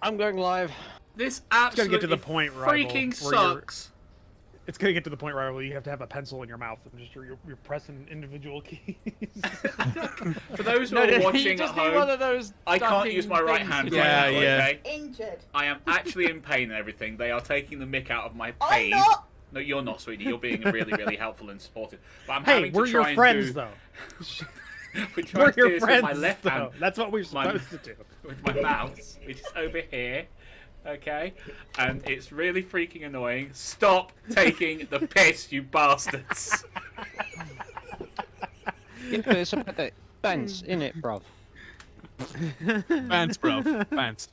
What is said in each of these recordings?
I'm going live. This It's gonna absolutely get to the point, freaking sucks. It's gonna get to the point, Rival, where you have to have a pencil in your mouth and just you're pressing individual keys. For those who are watching at one of home, those I can't use my right hand right Yeah, now, yeah. okay? Injured. I am actually in pain and everything. They are taking the mick out of my I'm pain. not. No, you're not, sweetie. You're being really, really helpful and supportive. But I'm Hey, having we're to your try friends, and do... though. We're trying We're to do your this friends, with my left though. hand. That's what we're supposed to do. With my mouse, which is over here. Okay? And it's really freaking annoying. Stop taking the piss, you bastards. It's about the pants, innit, bruv? Pants, bruv. Pants.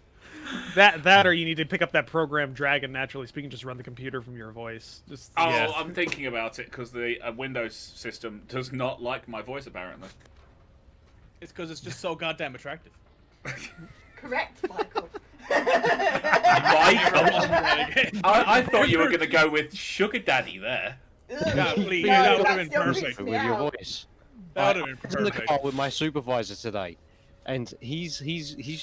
That or you need to pick up that program Dragon Naturally Speaking, just run the computer from your voice. Just Oh, yeah. I'm thinking about it because the Windows system does not like my voice, apparently. It's because it's just so goddamn attractive. Correct, Michael. Michael? I thought you were going to go with Sugar Daddy there. Yeah, please. No, That would that have been still perfect. freaks me With your out. voice. That would have I been was in the perfect. car with my supervisor today, and he's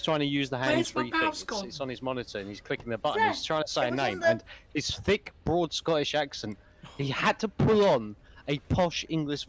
trying to use the hands-free my thing. mouse gone? It's on his monitor, and he's clicking the button. Sir, He's trying to say a it was name, on the- and his thick, broad Scottish accent. He had to pull on a posh English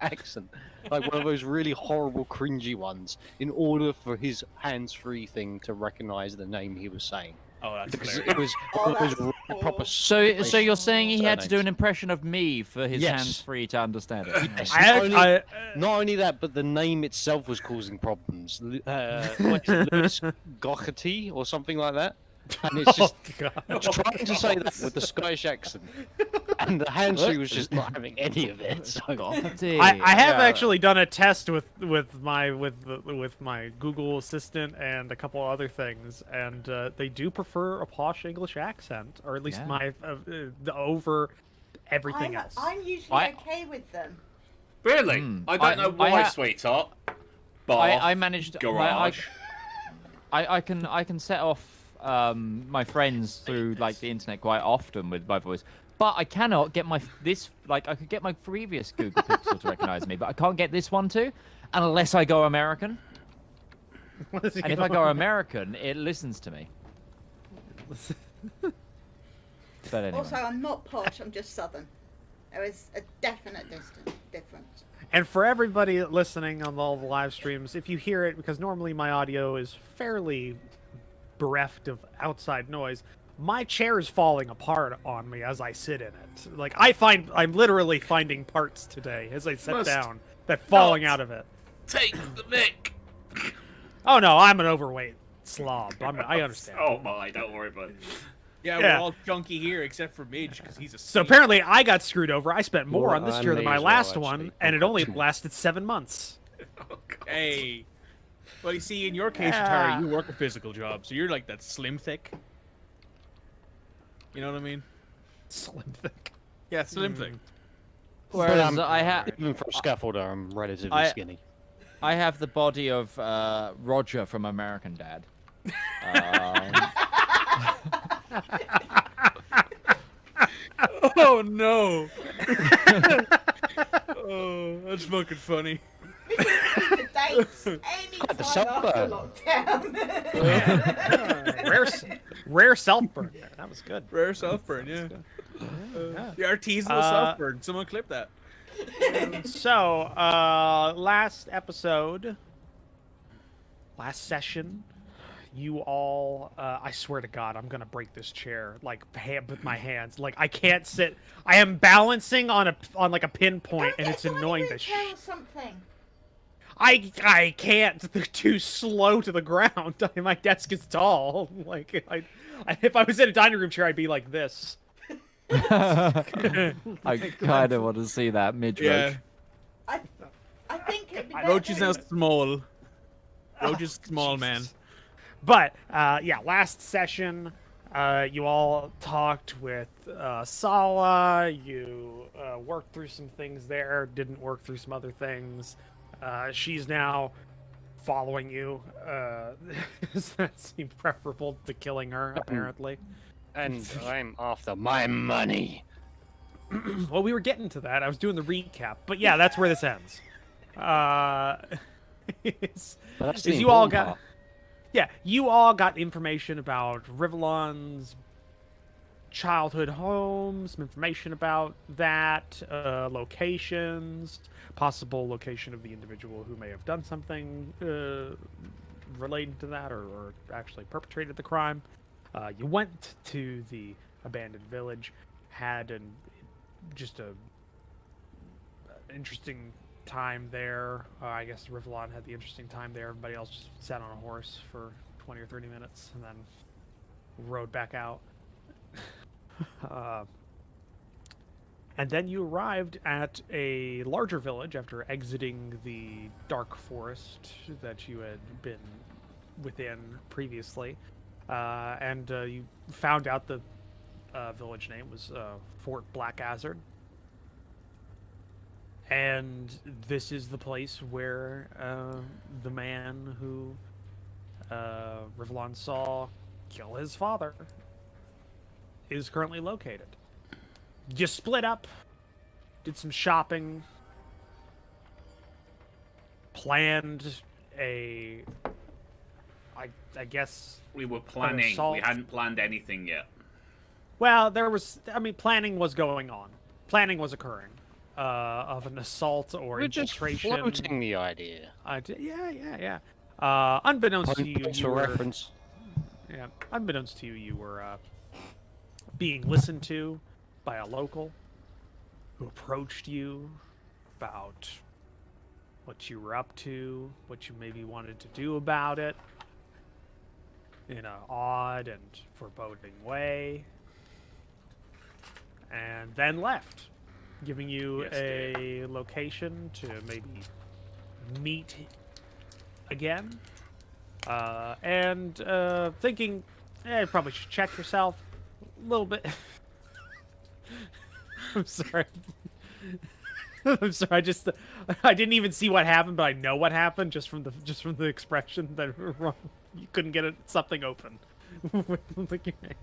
accent, like one of those really horrible, cringy ones, in order for his hands-free thing to recognise the name he was saying. Oh, that's Because hilarious. it was, Oh, it was that's really cool. proper. So you're saying he had to do an surnames. impression of me for his Yes. hands free to understand it? Yes, I not only that, but the name itself was causing problems. What is it, Lewis Gocherty or something like that? And it's just trying to say that with the Scottish accent, and the hands-free was just not having any of it. So. I have actually done a test with my Google Assistant and a couple other things, and they do prefer a posh English accent, or at least Yeah. my over everything else. I'm usually I- okay with them. Really? I don't know why, sweetheart. Bath, I managed. garage. I can set off my friends through like the internet quite often with my voice, but I cannot get I could get my previous Google Pixel to recognize me, but I can't get this one to, unless I go American. And if I go American, it listens to me. But anyway. Also, I'm not posh, I'm just southern. There is a definite difference. And for everybody listening on all the live streams, if you hear it, because normally my audio is fairly bereft of outside noise, my chair is falling apart on me as I sit in it. Like I'm literally finding parts today as I sit down that falling out of it. Take the mick. Oh no, I'm an overweight slob. I understand. Oh my, don't worry about it. Yeah, Yeah. we're all chunky here except for Midge because he's a. So apparently I got screwed over. I spent more Well, on this I chair than may my as well, last actually. one, and it only lasted 7 months. Oh, God. Hey. Well, you see, in your case, Yeah. Tara, you work a physical job, so you're like that slim thick. You know what I mean? Slim thick. Yeah, slim thick. Whereas But, I have Even for a scaffolder, I'm relatively I- skinny. I have the body of Roger from American Dad. Oh no! Oh, that's fucking funny. The dates any Quite the time after sunburn. lockdown. Rare self burn there. That was good. Rare self burn, yeah. The artisanal self burn. Someone clip that. So, last session, you all, I swear to God, I'm gonna break this chair, like, with my hands. Like, I can't sit, I am balancing on like a pinpoint, and it's annoying the chair or something. I can't, they're too slow to the ground. My desk is tall. Like, if I was in a dining room chair, I'd be like this. I kind of want to see that Midge Yeah. Roach. I think it'd be Roach is now better- small. Roach is small, man. Jesus. But, yeah, last session, you all talked with Sala, you worked through some things there, didn't work through some other things. She's now following you. That seemed preferable to killing her, apparently. And I'm after my money. Well, we were getting to that. I was doing the recap. But yeah, that's where this ends. But that's the is you all important got... part. Yeah, you all got information about Rivallon's childhood home, some information about that, locations, possible location of the individual who may have done something related to that or actually perpetrated the crime. You went to the abandoned village, had just a interesting time there. I guess Rivallon had the interesting time there. Everybody else just sat on a horse for 20 or 30 minutes and then rode back out. And then you arrived at a larger village after exiting the dark forest that you had been within previously. And you found out the village name was Fort Blackazard. And this is the place where the man who Rivallon saw kill his father is currently located. You split up, did some shopping, planned I guess... We were planning. We hadn't planned anything yet. Well, planning was going on. Planning was occurring. Of an assault or infiltration. We're just floating the idea. Yeah. Unbeknownst to you, reference. Yeah, unbeknownst to you, you were being listened to by a local who approached you about what you were up to, what you maybe wanted to do about it, in an odd and foreboding way, and then left, giving you a location to maybe meet again, and thinking, you probably should check yourself a little bit. I'm sorry. I'm sorry. I didn't even see what happened, but I know what happened just from the expression that you couldn't get something open with your hand.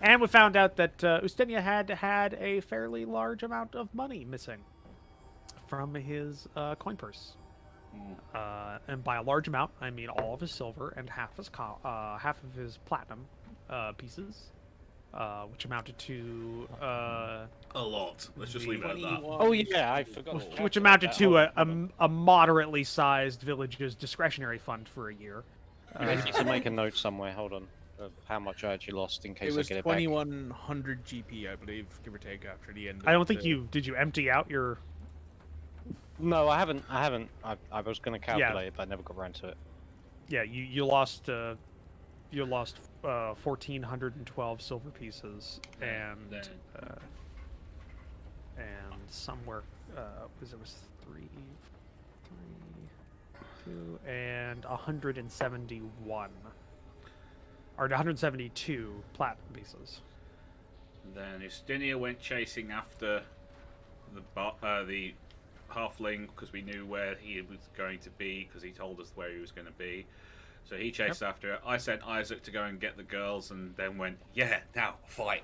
And we found out that Ustenia had a fairly large amount of money missing from his coin purse. And by a large amount, I mean all of his silver and half of his platinum pieces, which amounted to a lot. Let's just leave it at that. Oh yeah, I forgot. Which amounted to a moderately sized village's discretionary fund for a year. I need to make a note somewhere. Hold on, of how much I actually lost in case It was I get it back. 2100 GP, I believe, give or take, after the end. I don't think you did. You empty out your. No, I haven't. I was going to calculate it, but I never got around to it. Yeah, you lost 1,412 silver pieces and somewhere because it was 2 and 171 or 172 platinum pieces. Then Ustinia went chasing after the halfling because we knew where he was going to be because he told us where he was going to be. So he chased after it. I sent Isaac to go and get the girls and then went, yeah, now, fight.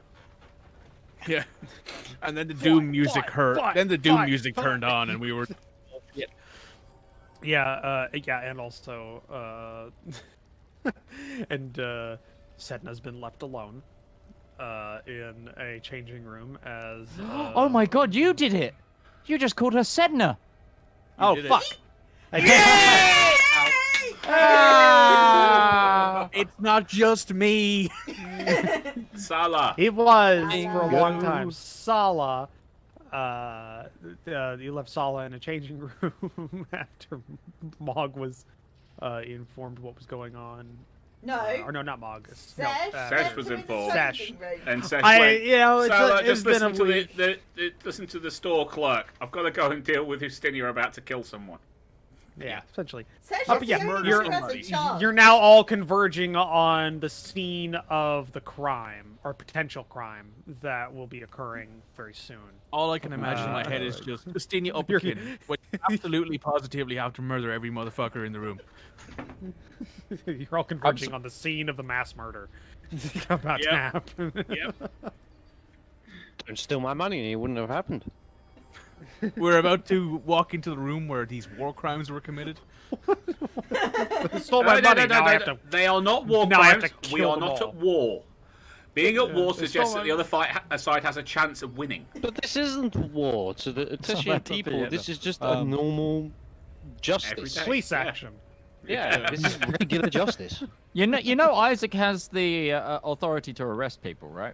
Yeah. And then the Doom music music turned on and we were... Yeah, and also, and Sedna's been left alone in a changing room as... Oh my god, you did it! You just called her Sedna! Oh, fuck! It's not just me! Sala! It was for a long time. Sala, you left Sala in a changing room after Mog was informed what was going on. No. Or no, not Mog. Sesh was informed. Sesh. And Sesh went, Sala, it's just been a listen week. to listen to the store clerk. I've got to go and deal with Ustinia about to kill someone. Yeah, essentially. Sesh But is yeah, the only you're- one who has a chance. You're now all converging on the scene of the crime, or potential crime, that will be occurring very soon. All I can imagine in my head is just Ustinia Upperkin. But you absolutely positively have to murder every motherfucker in the room. You're all converging on the scene of the mass murder about to happen. Yep. Don't could steal my money and it wouldn't have happened. We're about to walk into the room where these war crimes were committed. Stole my money. No, Now I have to. They are not war Now I have crimes. to We kill are them not all. at war. Being at war they suggests stole that the my other side has a chance of winning. But this isn't war to the Tashian meant to be, people. yeah. This is just a normal Every justice. day. Police Yeah. action. Yeah, this is regular justice. You know, Isaac has the authority to arrest people, right?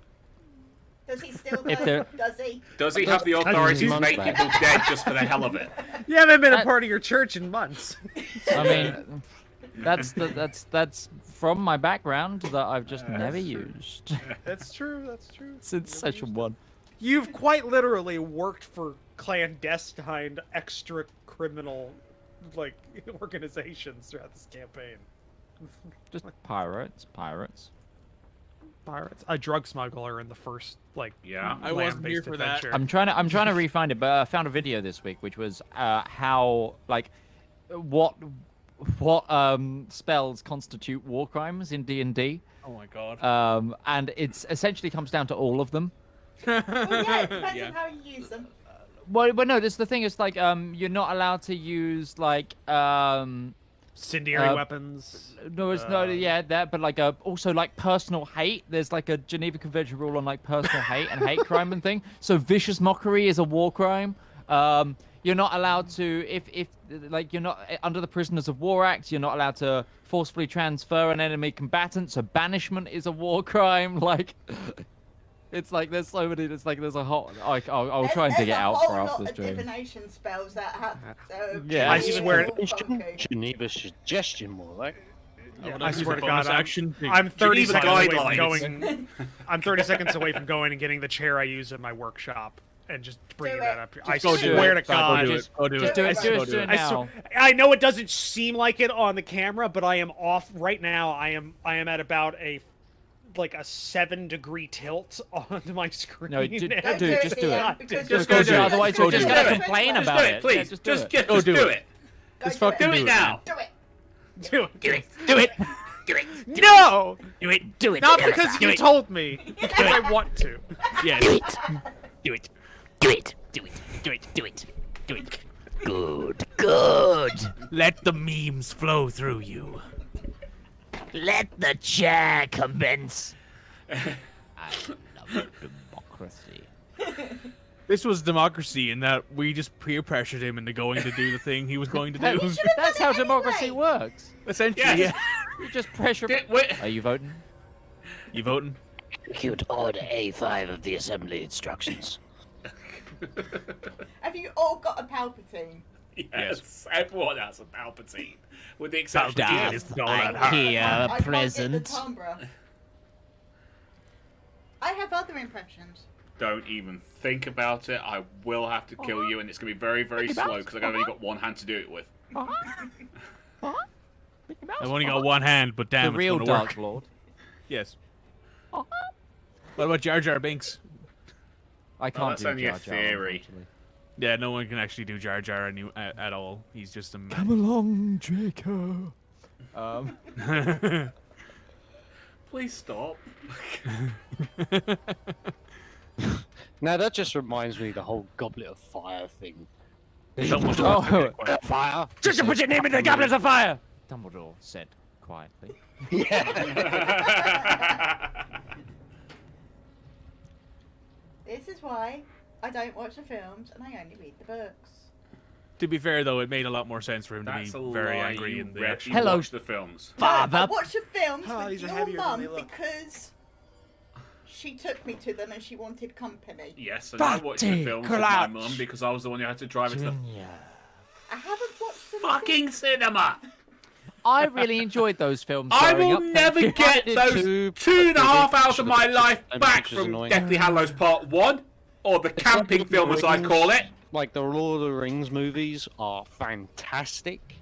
Does he still If know? they're- Does he? Does he have the authority to months make back. people dead just for the hell of it? You haven't been a That- part of your church in months. I mean, that's from my background that I've just never used That's true. That's true. since session 1. You've quite literally worked for clandestine, extra criminal, like organizations throughout this campaign. Just pirates. Pirates, a drug smuggler in the first Yeah. I wasn't here land-based for that. adventure. I'm trying to re-find it, but I found a video this week which was how what spells constitute war crimes in D&D. Oh my god. And it's essentially comes down to all of them. Well, yeah, it depends Yeah. on how you use them. Well, no, this the thing is you're not allowed to use Incendiary weapons. no, it's not that, but also personal hate. There's a Geneva Convention rule on personal hate and hate crime and thing. So vicious mockery is a war crime. You're not allowed to if you're not under the Prisoners of War Act. You're not allowed to forcefully transfer an enemy combatant. So banishment is a war crime. It's there's so many. It's there's a whole. I'll try and dig it out for after the There's a whole lot of stream. divination spells that have. Yeah, I swear- Geneva suggestion more like. I swear to bonus God, action. I'm 30 Geneva seconds away from guidelines. going. I'm 30 seconds away from going and getting the chair I use in my workshop and just bringing Do that it. up here. Just I go do swear it. to God. Go do it. Go do Just it. do it. I Do swear- it. Do it I, now. I know it doesn't seem like it on the camera, but I am off right now. I am at about a 7-degree tilt on my screen. No, dude, and- Don't dude, do just it, do Ian, it. because Just you're go do it. Otherwise, Go we're just do gonna it. complain Just about do it. it, please. Yeah, just do it. Just Go do do it. it. Just Go fucking Do it now. Do it. do it. Do it. Do it. Do it. No! Do it. Do it. Not because you told me. Because I want to. Yeah. Do it. Do it. Do it. Do it. Do it. Do it. Do it. Good. Good. Let the memes flow through you. Let the chair commence. I love democracy. This was democracy in that we just peer pressured him into going to do the thing he was going to do. That's how democracy works. Essentially, Yes. yeah. You just pressure. Wait. Are you voting? You voting? Execute order A5 of the assembly instructions. Have you all got a Palpatine? Yes. Everyone has a Palpatine, with the exception of Palpatine you. is all I'm that here, I can't get the present. timbre. I have other impressions. Don't even think about it. I will have to kill you, and it's going to be very, very slow because I've only got one hand to do it with. I've only got one hand, but damn, The real it's gonna Dark work. Lord. Yes. What about Jar Jar Binks? I can't that's do only a Jar Jar, theory. unfortunately. Yeah, no one can actually do Jar Jar at all. He's just a Come along, Draco. Please stop. Now that just reminds me of the whole Goblet of Fire thing. Oh, Fire. just put your name in the Goblet of Fire. Dumbledore said quietly. This is why I don't watch the films and I only read the books. To be fair, though, it made a lot more sense for him to That's a be very lie. angry You in the read- action. you Hello. watched the films. No, I Father. watched the films Oh, with these are your heavier than mum they look. because she took me to them and she wanted company. Yes, and I watched the Fatty films with my Crouch. mum because I was the one who had to drive it to the I haven't watched them fucking cinema. I really enjoyed those films. I growing will up, thank never you. get did those too, 2.5 but hours of my life which back is from annoying. Deathly Hallows Part 1, or the camping film as I call it. Like the Lord of the Rings movies are fantastic,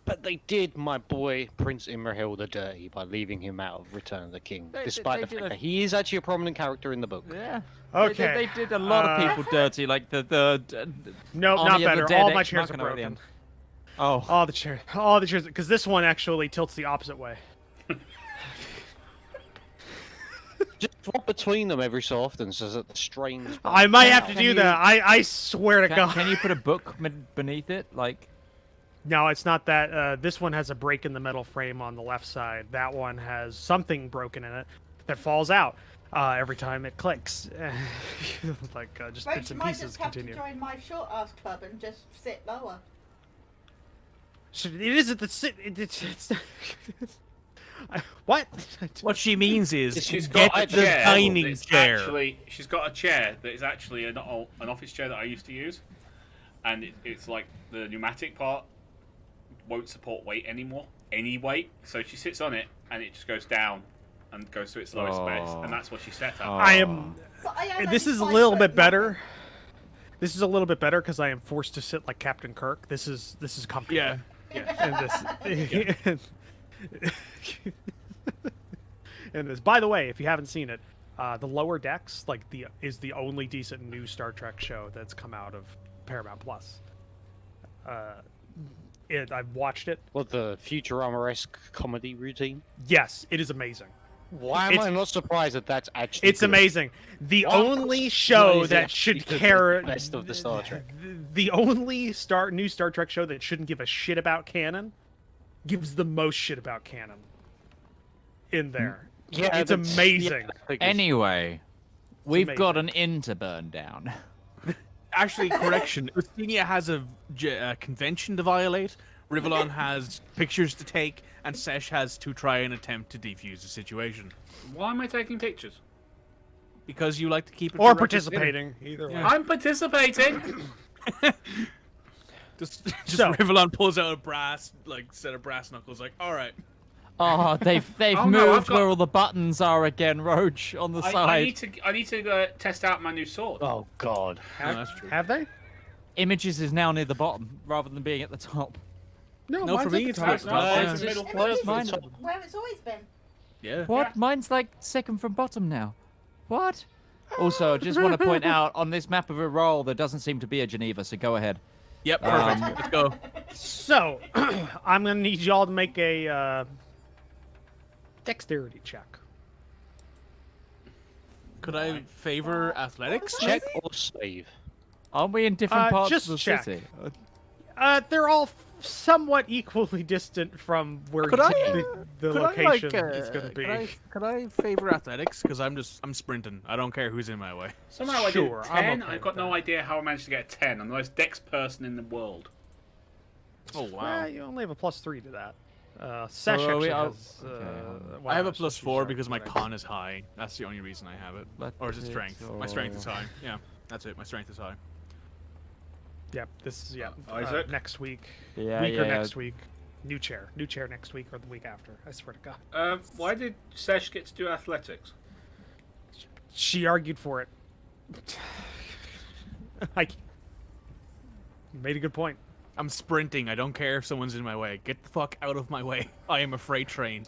but they did my boy Prince Imrahil the dirty by leaving him out of Return of the King, They despite the did fact a- that he is actually a prominent character in the book. Yeah. Okay. They did a lot of people dirty, like the Nope, Army not of the better. Dead All my Ex chairs are Machina at the broken. end. Oh. All the chairs, because this one actually tilts the opposite way. Just swap between them every so often so that the strains. I might have to Can do you- that. I swear to God. Can you put a book beneath it? Like, No, it's not that. This one has a break in the metal frame on the left side. That one has something broken in it that falls out every time it clicks. Like just Roach, bits you and might pieces just have continue. to join my short ass club and just sit lower. So it isn't the sit. It's what? What she means is She's get got a the chair. dining that's chair. Actually, she's got a chair that is actually an office chair that I used to use, and it's like the pneumatic part won't support weight anymore. Any weight, so she sits on it and it just goes down and goes to its lowest space, and that's what she set up. I am. But I am This only is a 5 little foot bit better. nothing. This is a little bit better because I am forced to sit like Captain Kirk. This is comfortable. Yeah. And this. And this. By the way, if you haven't seen it, the Lower Decks is the only decent new Star Trek show that's come out of Paramount Plus. I've watched it. What, the Futurama-esque comedy routine? Yes, it is amazing. Why am It's- I not surprised that that's actually? It's good? amazing. The What? only Why show is it that should because it's care the best of the Star Trek. the only new Star Trek show that shouldn't give a shit about canon gives the most shit about canon in there. Yeah, it's that's- amazing. yeah, that figures. anyway, we've got amazing. an inn to burn down. Actually, correction. Ustinia has a convention to violate. Rivallon has pictures to take, and Sesh has to try and attempt to defuse the situation. Why am I taking pictures? Because you like to keep it Or for records later. participating, either way. I'm participating. Just So- Rivallon pulls out a set of brass knuckles. Like, all right. Oh, they've Oh, no, I've moved got- where all the buttons are again, Roach, on the I side. need to test out my new sword. Oh God. No, that's true. Have they? Images is now near the bottom rather than being at the top. No, No, for mine's me, at the it's top. not. No, Yeah. it's the middle. It Where's is mine? where it's always been. Yeah. What? Yeah. Mine's like second from bottom now. What? Also, just want to point out on this map of a roll, there doesn't seem to be a Geneva, so go ahead. Yep. Perfect. Let's go. So, I'm gonna need y'all to make a dexterity check. Could I favor athletics? Check or save? Aren't we in different parts just of the check. city? They're all somewhat equally distant from where Could I, the could location I, like, is gonna be. Could I favor athletics? Because I'm sprinting. I don't care who's in my way. Somehow I Sure, did I'm 10. okay I've got with no that. idea how I managed to get a 10. I'm the most dex person in the world. Oh You only have a +3 to that. Sesh So are we actually out- has. okay. I have a well, +4 she's because my correct. con is high. That's the only reason I have it. Or is it strength? My strength is high. Yeah, that's it. My strength is high. Yep, this is Isaac? next week. Yeah, week or yeah. next week. New chair next week or the week after. I swear to God. Why did Sesh get to do athletics? She argued for it. I made a good point. I'm sprinting. I don't care if someone's in my way. Get the fuck out of my way. I am a freight train.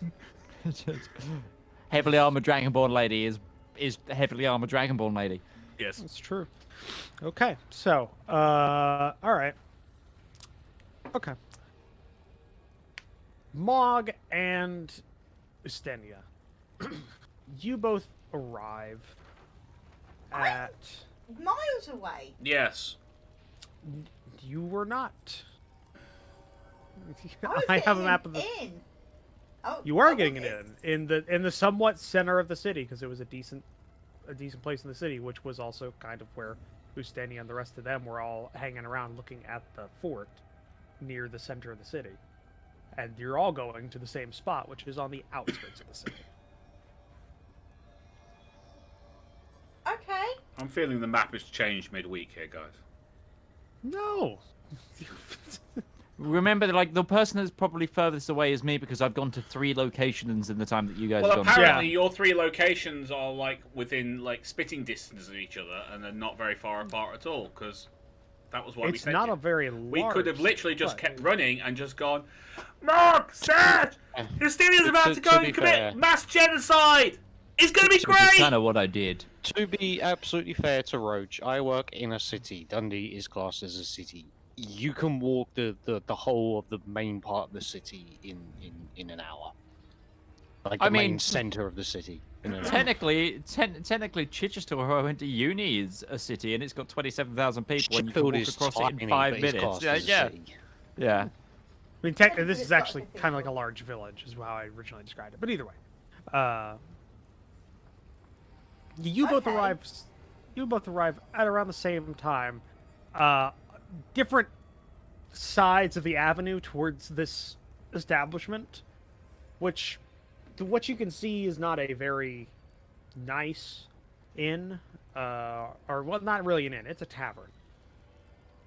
Heavily armored Dragonborn lady is heavily armored Dragonborn lady. Yes. That's true. Okay, so, all right. Okay. Mog and Ustenia, you both arrive at. Miles away. Yes. You were not. I, was I have a getting map of the. in. Oh, You are oh, getting it okay. in the somewhat center of the city because it was a decent place in the city, which was also kind of where Ustenia and the rest of them were all hanging around looking at the fort near the center of the city. And you're all going to the same spot, which is on the outskirts of the city. Okay. I'm feeling the map has changed midweek here, guys. No. Remember, like the person that's probably furthest away is me because I've gone to 3 locations in the time that you guys Well, have gone. apparently your 3 locations are like within like spitting distance of each other, and they're not very far apart at all. Because that was why we It's sent not you. a very large. We could have literally just but- kept running and just gone, Mark, Serge, Justinian's about to go to and be commit fair- mass genocide. It's going to be Which is great. kind of what I did. To be absolutely fair to Roach, I work in a city. Dundee is classed as a city. You can walk the whole of the main part of the city in an hour. like I the main mean- center of the city. You know? Technically, Chichester, where I went to uni, is a city, and it's got 27,000 people, and you can Sheffield walk is across it tiny, in but 5 it's minutes. classed Yeah, as a yeah, city. yeah. I mean, this is actually kind of like a large village, is how I originally described it. But either way, you both Okay. arrive. You both arrive at around the same time. Different sides of the avenue towards this establishment, which, to what you can see, is not a very nice inn, or well, not really an inn. It's a tavern.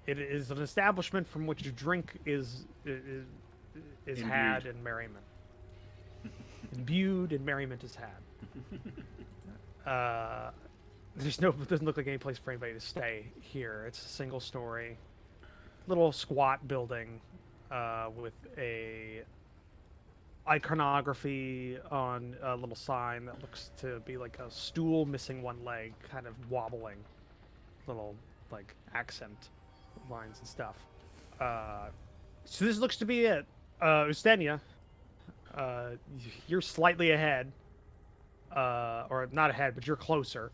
It is an establishment from which drink is had and merriment. Imbued and merriment is had. Doesn't look like any place for anybody to stay here. It's a single story, little squat building, with a iconography on a little sign that looks to be like a stool missing one leg, kind of wobbling, little like accent lines and stuff. So this looks to be it. Ustenia, you're slightly ahead, or not ahead, but you're closer.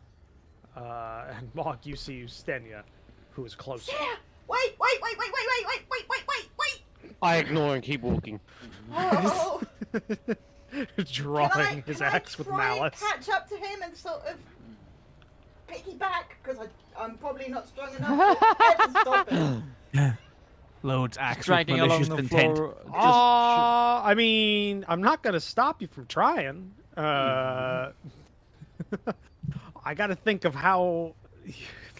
And Mog, you see Ustenia, who is closer. Yeah! Wait! I ignore and keep walking. Oh, Drawing his axe with try and malice. catch up to him and sort of piggyback? Because I'm probably not strong enough to ever stop him. Loads axe with Dragging along malicious the intent. floor. I mean, I'm not gonna stop you from trying. I got to think of how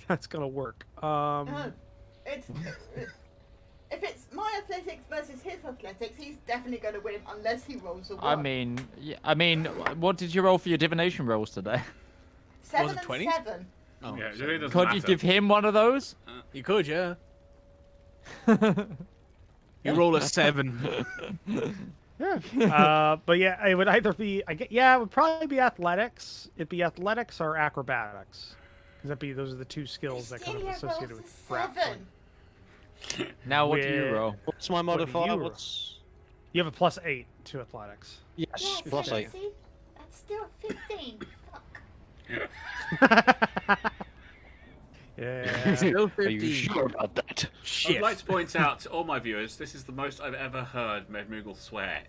that's gonna work. If it's my athletics versus his athletics, he's definitely going to win unless he rolls a 1. I mean, what did you roll for your divination rolls today? 7 was it and 20? 7. Oh, Yeah, it sorry. really doesn't Could you matter. give him one of those? You could, yeah. You roll a 7. Yeah. But yeah, it would either be it would probably be athletics. It'd be athletics or acrobatics. Those are the two skills that kind of Ustenia associated rolls with a grappling. 7. Now, what do you With- roll? What's my do modifier? you roll? What's You have a +8 to athletics. yes, Yes, plus but 8. see, that's still 15. Fuck. Yeah. Still Are you 15. sure about that? I'd Shit. like to point out to all my viewers, this is the most I've ever heard Medmoogle swear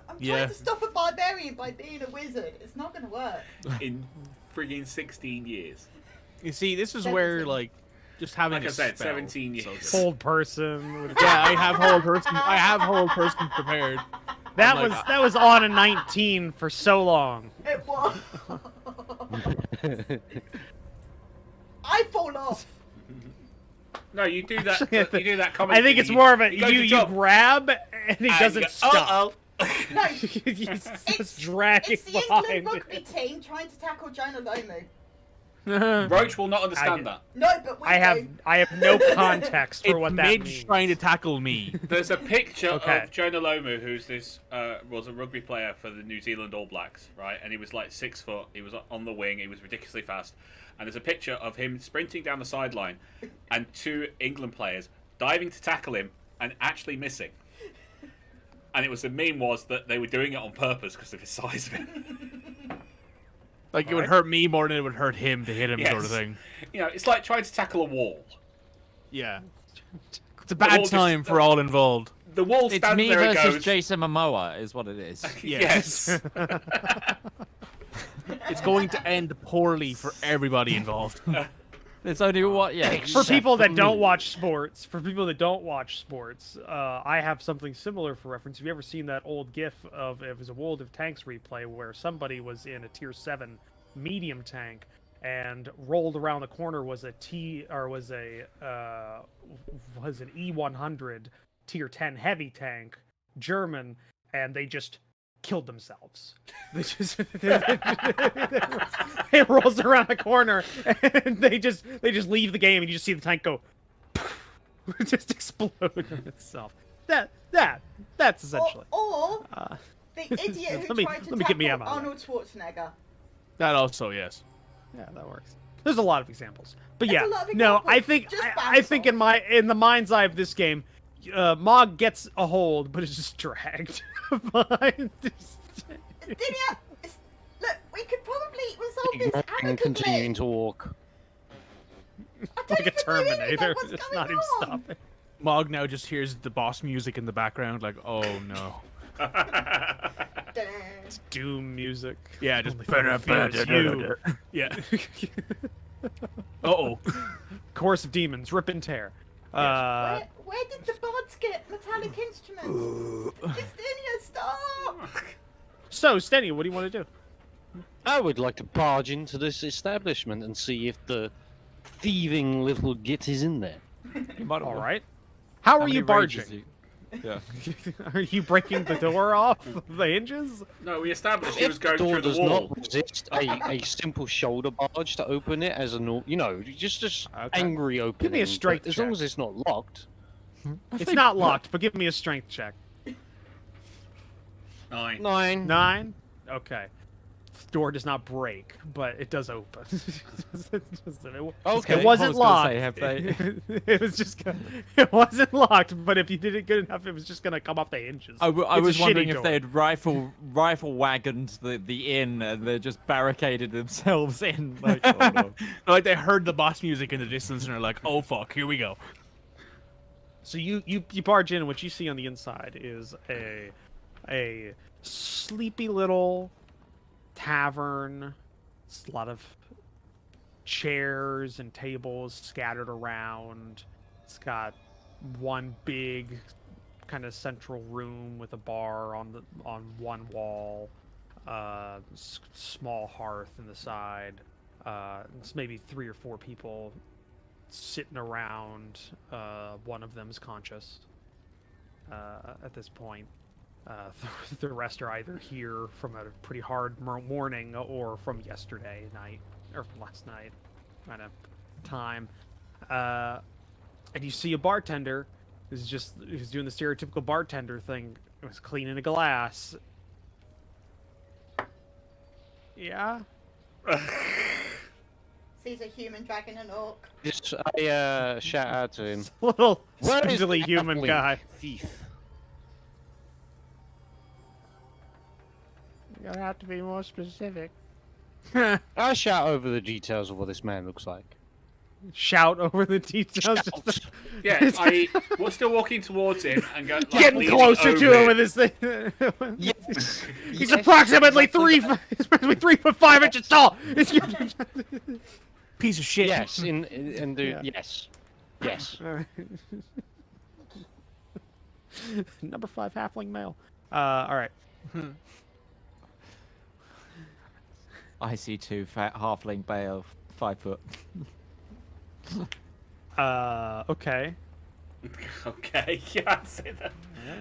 I'm Yeah. trying to stop a barbarian by being a wizard. It's not going to work. in frigging 16 years. You see, this is where, 17. like, just having Like I a said, spell. 17 years. Hold person. With Yeah, I have whole person prepared. That I'm was like, that was on a 19 for so long. It was. I fall off. No, you do that. Actually, You do that comment. I think thing, it's you- more of a go to you jump, grab and he and doesn't you go, stop. "Uh-oh." No, He's it's just dragging it's the behind England it. rugby team trying to tackle Jonah Lomu. Roach will not understand I- that. No, but we I have do. no context for It's what that Midge means. trying to tackle me. There's a picture Okay. of Jonah Lomu, who's was a rugby player for the New Zealand All Blacks, right? And he was like 6 foot. He was on the wing. He was ridiculously fast. And there's a picture of him sprinting down the sideline, and 2 England players diving to tackle him and actually missing. And it was the meme was that they were doing it on purpose because of his size of him. Like, it would hurt me more than it would hurt him to hit him, sort of Yes. thing. You know, it's like trying to tackle a wall. Yeah. It's a bad just- time for all involved. The wall It's stands me there and versus goes. Jason Momoa, is what it is. Yes. It's going to end poorly for everybody involved. There's only what, yeah. For people that don't watch sports, I have something similar for reference. Have you ever seen that old GIF of it was a World of Tanks replay where somebody was in a tier 7 medium tank and rolled around the corner was an E100 tier 10 heavy tank German, and they just killed themselves. They just it rolls around a corner and they just leave the game and you just see the tank go just explode on itself. That's essentially. Or the idiot who let me tried to get me tackle ammo. Arnold Schwarzenegger. That also, yes. Yeah, that works. There's a lot of examples, but There's yeah, a lot of no, I examples. think Just I think bounce in the mind's eye of this game, Mog gets a hold, but it's just dragged behind. Dinia, look, we could probably resolve this Ignoring and amicably. continuing to walk. I don't Like a even really know Terminator. what's It's going not even on. stopping. Mog now just hears the boss music in the background, like, oh no. Dun. Doom music. Yeah, just Only feels you. Yeah. Uh-oh. Chorus of demons, rip and tear. Where did the bards get metallic instruments? Dinia, stop! So, Steny, what do you want to do? I would like to barge into this establishment and see if the thieving little git is in there. You might All right. How are many you rages barging? Yeah. Are you breaking the door off the hinges? No, we established he was If going the door through the does wall. not resist a simple shoulder barge to open it as a just Okay. angry opening. Give me a but strength as long check. as it's not locked. It's not locked, but give me a strength check. 9. 9. 9? Okay. Door does not break, but it does open. Okay. It wasn't I was gonna locked. say, have they- It was just. It wasn't locked, but if you did it good enough, it was just gonna come off the hinges. I It's a was wondering shitty if door. they had rifle wagoned the inn and they just barricaded themselves in. Like, oh, no. Like they heard the boss music in the distance and are like, oh fuck, here we go. So you barge in, and what you see on the inside is a sleepy little tavern. It's a lot of chairs and tables scattered around. It's got one big kind of central room with a bar on one wall. Small hearth in the side. It's maybe 3 or 4 people sitting around. One of them is conscious at this point. The rest are either here from a pretty hard morning or from yesterday night or from last night kind of time. And you see a bartender who's doing the stereotypical bartender thing. It was cleaning a glass. Yeah. Sees a human dragging an orc. Just I shout out to him. Little Where is the spindly human halfling guy. thief? You're gonna have to be more specific. I shout over the details of what this man looks like. Shout over the details. Shout. Yeah, we're still walking towards him and like, Getting leaning closer over to him it. with his thing. Yes. He's approximately 3'5" inches tall. Piece of shit. Yes, in the Yeah. yes. Yes. Number 5 halfling male. All right. I see 2 fat halfling bale, 5 foot. Okay. Okay, yeah, I'd say that.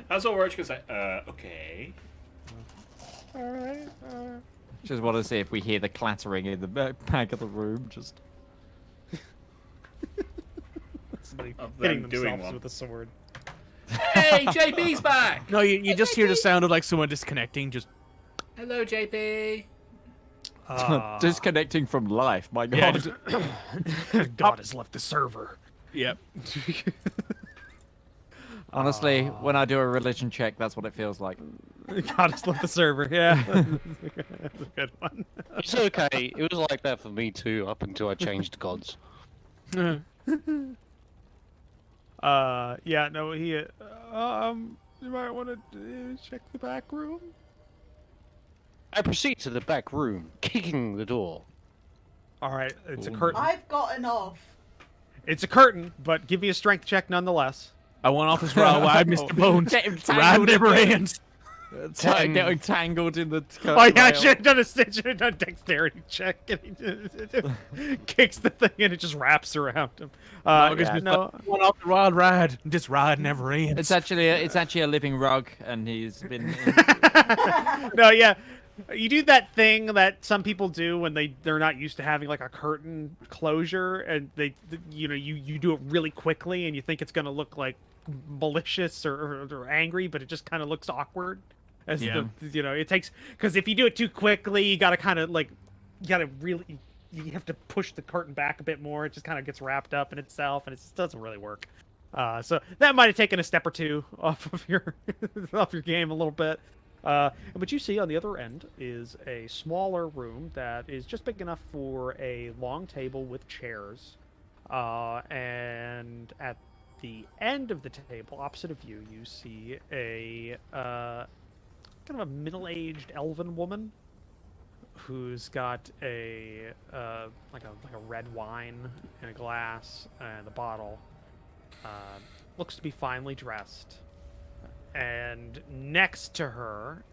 That's all we're actually gonna say. Okay. All right. Just want to see if we hear the clattering in the back of the room. Just Somebody Of hitting them doing themselves one. with a sword. Hey, JP's back. No, you just hear the sound of like someone disconnecting. Just Hello, JP. disconnecting from life. My yeah, God. just, God has left the server. yep. Honestly, when I do a religion check, that's what it feels like. God has left the server. Yeah. That's a good one. It's okay. It was like that for me too, up until I changed gods. Yeah, no, he, you might want to check the back room. I proceed to the back room, kicking the door. All right, it's a Ooh. curtain. I've gotten off. It's a curtain, but give me a strength check nonetheless. I want Officer Wide, Mr. Bones. Getting Rad tangled in never the- ends. Getting tangled in the. Oh yeah, I rail. should have done a dexterity check. And he kicks the thing and it just wraps around him. Yeah, no. One off the wild ride. This ride never ends. It's actually a living rug, and he's been. No, yeah. You do that thing that some people do when they're not used to having like a curtain closure, and you do it really quickly, and you think it's gonna look like malicious or angry, but it just kind of looks awkward. As it takes, because if you do it too quickly, you gotta kind of like, you have to push the curtain back a bit more. It just kind of gets wrapped up in itself, and it just doesn't really work. So that might have taken a step or two off of your off your game a little bit. But you see on the other end is a smaller room that is just big enough for a long table with chairs. And at the end of the table, opposite of you, you see a kind of a middle-aged elven woman who's got a like a red wine in a glass and a bottle. Looks to be finely dressed. And next to her,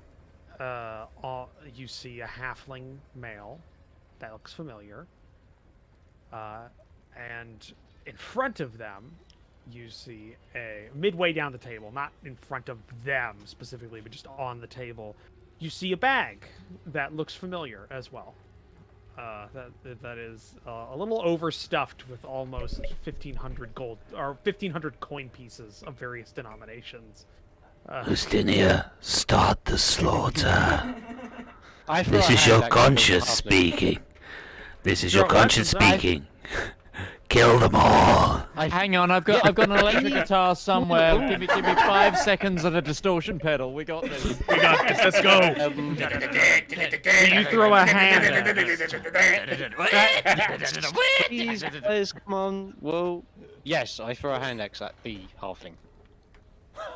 you see a halfling male that looks familiar. And in front of them, you see midway down the table, not in front of them specifically, but just on the table, you see a bag that looks familiar as well. That is a little overstuffed with almost 1,500 gold or 1,500 coin pieces of various denominations. Justinia, start the slaughter. I throw This a is hand your at conscience Halfling. speaking. This is Your your conscience conscience, speaking. Kill them all. Hang on, I've got an electric guitar somewhere. Give me 5 seconds and a distortion pedal. We got this. We got this. Let's go. You throw a hand at it. Please, guys, come on. Whoa. Yes, I throw a hand axe at the halfling.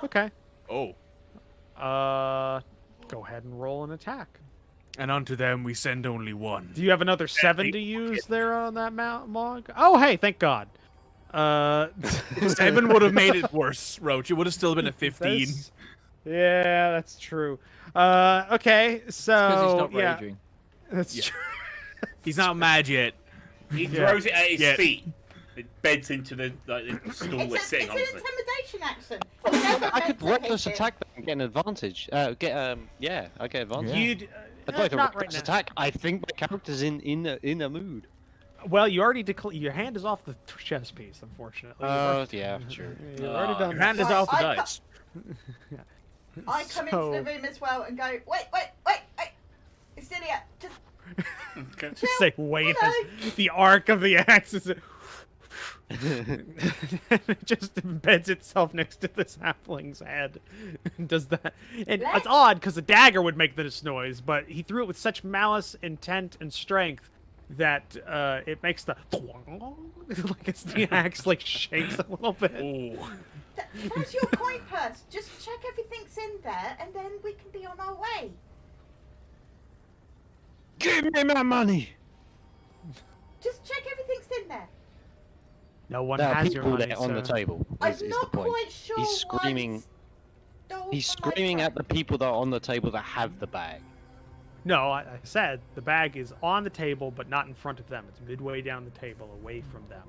Okay. Oh. Go ahead and roll an attack. And unto them we send only one. Do you have another 7 to use there on that Mog? Oh, hey, thank God. 7 would have made it worse, Roach. It would have still been a 15. Yeah, that's true. Okay, so Because he's not yeah, raging. that's true. He's not mad yet. He throws it at his Yeah. feet. It beds into the stool we're It's sitting an on. intimidation action. You're never I could meant to hit reckless it. attack them and get an advantage. I get advantage. Yeah. You'd I'd like a not right reckless now. attack. I think my character's in a mood. Well, you already your hand is off the chess piece, unfortunately. Oh, yeah, sure. You've already done Your that. hand is Right, off the I dice. I come So- into the room as well and go, wait. Justinia, just Just say, wait, Hello. as the arc of the axe is... it just embeds itself next to this halfling's head. Does that? And Let's- it's odd because a dagger would make this noise, but he threw it with such malice, intent, and strength that it makes the like as the axe like shakes a little bit. Oh. That's your coin purse. Just check everything's in there, and then we can be on our way. Give me my money. Just check everything's in there. No one There are has your people money, there on the sir. table. I'm Is the not point. quite sure. He's why screaming. it's stole He's from my screaming at the friend. people that are on the table that have the bag. No, I said the bag is on the table, but not in front of them. It's midway down the table, away from them.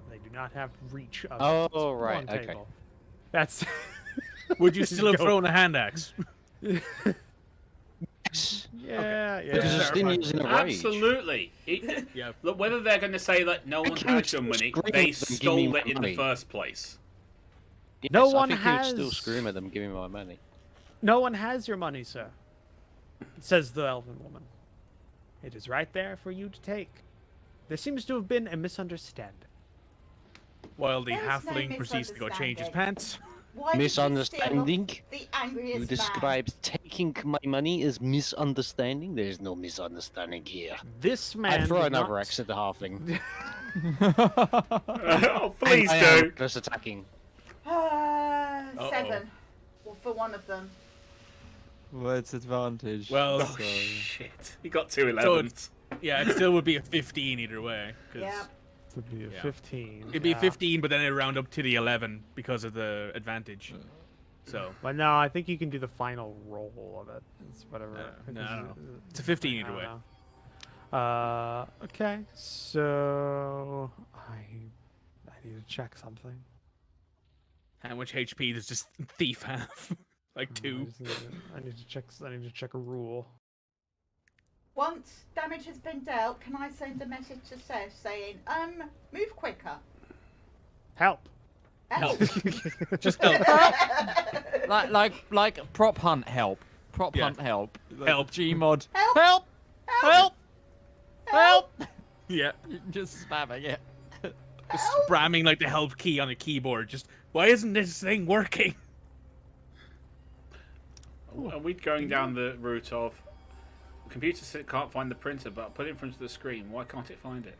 They do not have reach of it. It's Oh, right, one okay. table. That's. Would you still have Go. thrown a hand axe? Yeah, yeah. Because Justinian's in a rage. Absolutely. Yeah. Look, whether they're going to say that no one think has you your would money, scream they at them, give me stole my it in the money. first place. Yes, No I one think he would still has- scream at them, give me my money. No one has your money, sir, says the elven woman. It is right there for you to take. There seems to have been a misunderstanding. While the There is no halfling proceeds to go change his misunderstanding. pants. Why did you steal Misunderstanding? The angriest You man? describe taking my money as misunderstanding? There's no misunderstanding here. This man. I throw did another not- axe at the halfling. Oh, please I am do. just attacking. 7. Well, for one of them. What's advantage? Well, Oh, shit. He got 2 So 11s. yeah, it still would be a 15 either way. 'cause Yeah. Would be a Yeah. 15. It'd be yeah. 15, but then it'd round up to the 11 because of the advantage. So, But no, I think you can do the final roll of it. It's whatever. no. It's a 15 either I way. don't know. Okay, so I need to check something. How much HP does this thief have? Like 2. I need to check a rule. Once damage has been dealt, can I send a message to Seth saying, move quicker? Help. Help. Just help. like prop hunt help. Prop Yeah. hunt help. Like Help. Gmod. Help. Help. Help. Help. Yeah. Just spamming it. Just spamming like the help key on a keyboard. Just, why isn't this thing working? Are we going down the route of computer can't find the printer, but put it in front of the screen? Why can't it find it?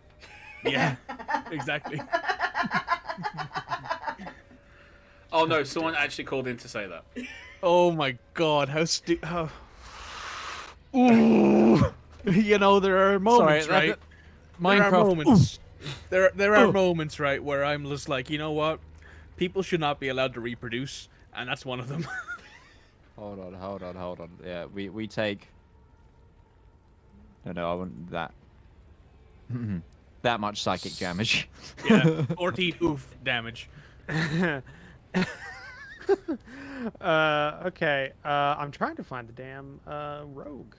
Yeah, exactly. Oh no! Someone actually called in to say that. Oh my god, how Ooh. You know, there are moments, Sorry, right? Minecraft. There are moments. There are moments, right, where I'm just like, you know what? People should not be allowed to reproduce, and that's one of them. Hold on. Yeah, we take. No, I want that. That much psychic damage. Yeah, 14 oof damage. Okay. I'm trying to find the damn rogue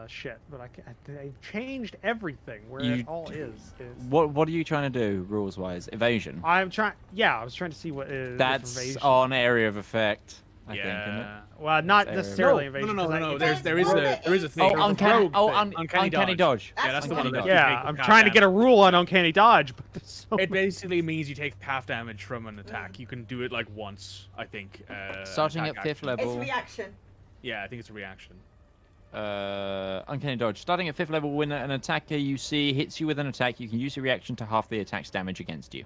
shit, but they've changed everything. Where it all is. What are you trying to do, rules wise? Evasion. I'm trying. Yeah, I was trying to see what is. That's evasion. on area of effect. I think, isn't it? Yeah. Well, not area. necessarily No, evasion. no. 'cause There is a thing. Oh, There's a uncanny. rogue Oh, thing. uncanny dodge. Yeah, that's the one. Uncanny That dodge. you Yeah, take I'm half trying to get a damage. rule on uncanny dodge, but there's so It basically means you take half damage from an attack. You can do it like once, I think. Starting attack at 5th action. It's level. reaction. Yeah, I think it's a reaction. Uncanny dodge. Starting at 5th level, when an attacker you see hits you with an attack, you can use your reaction to half the attack's damage against you.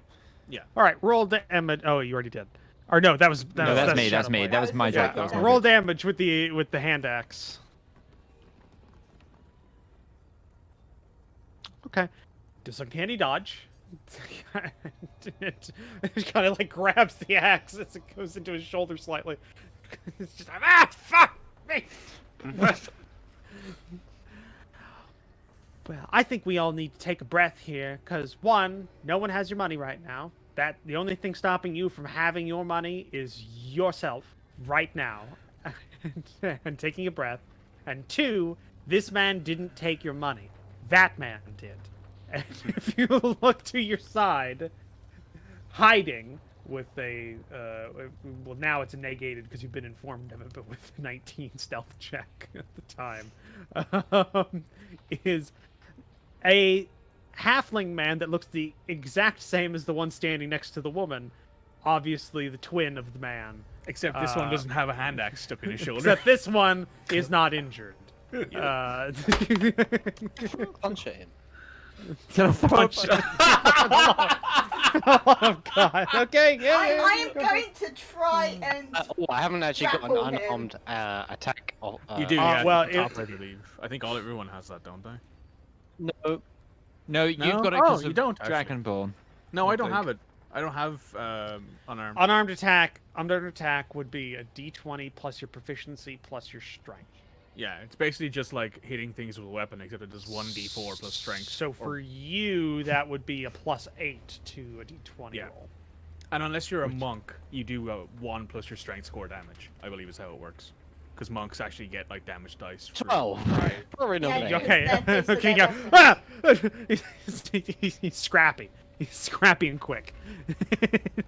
All right, roll damage. Oh, you already did. Or no, that was No, that's me. Shadow That's me. Blade. That was my Yeah, joke. That was my Roll joke. damage with the hand axe. Okay. Does uncanny dodge. it kind of like grabs the axe as it goes into his shoulder slightly. It's just like, fuck me. Well, I think we all need to take a breath here, because one, no one has your money right now. That the only thing stopping you from having your money is yourself right now, and taking a breath. And two, this man didn't take your money. That man did. And if you look to your side, hiding with a well, now it's negated because you've been informed of it, but with a 19 stealth check at the time, is a halfling man that looks the exact same as the one standing next to the woman, obviously the twin of the man. Except this one doesn't have a hand axe stuck in his shoulder. Except this one is not injured. Punch at him. Gonna punch. Oh god. Okay. Yeah. I am going to try and. I haven't actually got an grapple him. unarmed attack. You do, Uh, yeah. well, Top, I believe. I think everyone has that, don't they? No, you've got it Oh, because you of don't, actually. Dragonborn. No, I don't think. have it. I don't have unarmed. Unarmed attack. Unarmed attack would be a D20 plus your proficiency plus your strength. Yeah, it's basically just like hitting things with a weapon, except it does 1d4 plus strength. So for you, that would be a +8 to a D20 Yeah. roll. And unless you're a monk, you do 1 plus your strength score damage, I believe is how it works. Because monks actually get like damage dice. For, 12. Probably not Yeah, there. Okay. That's the Okay. level. Yeah. Ah! He's scrappy. He's scrappy and quick.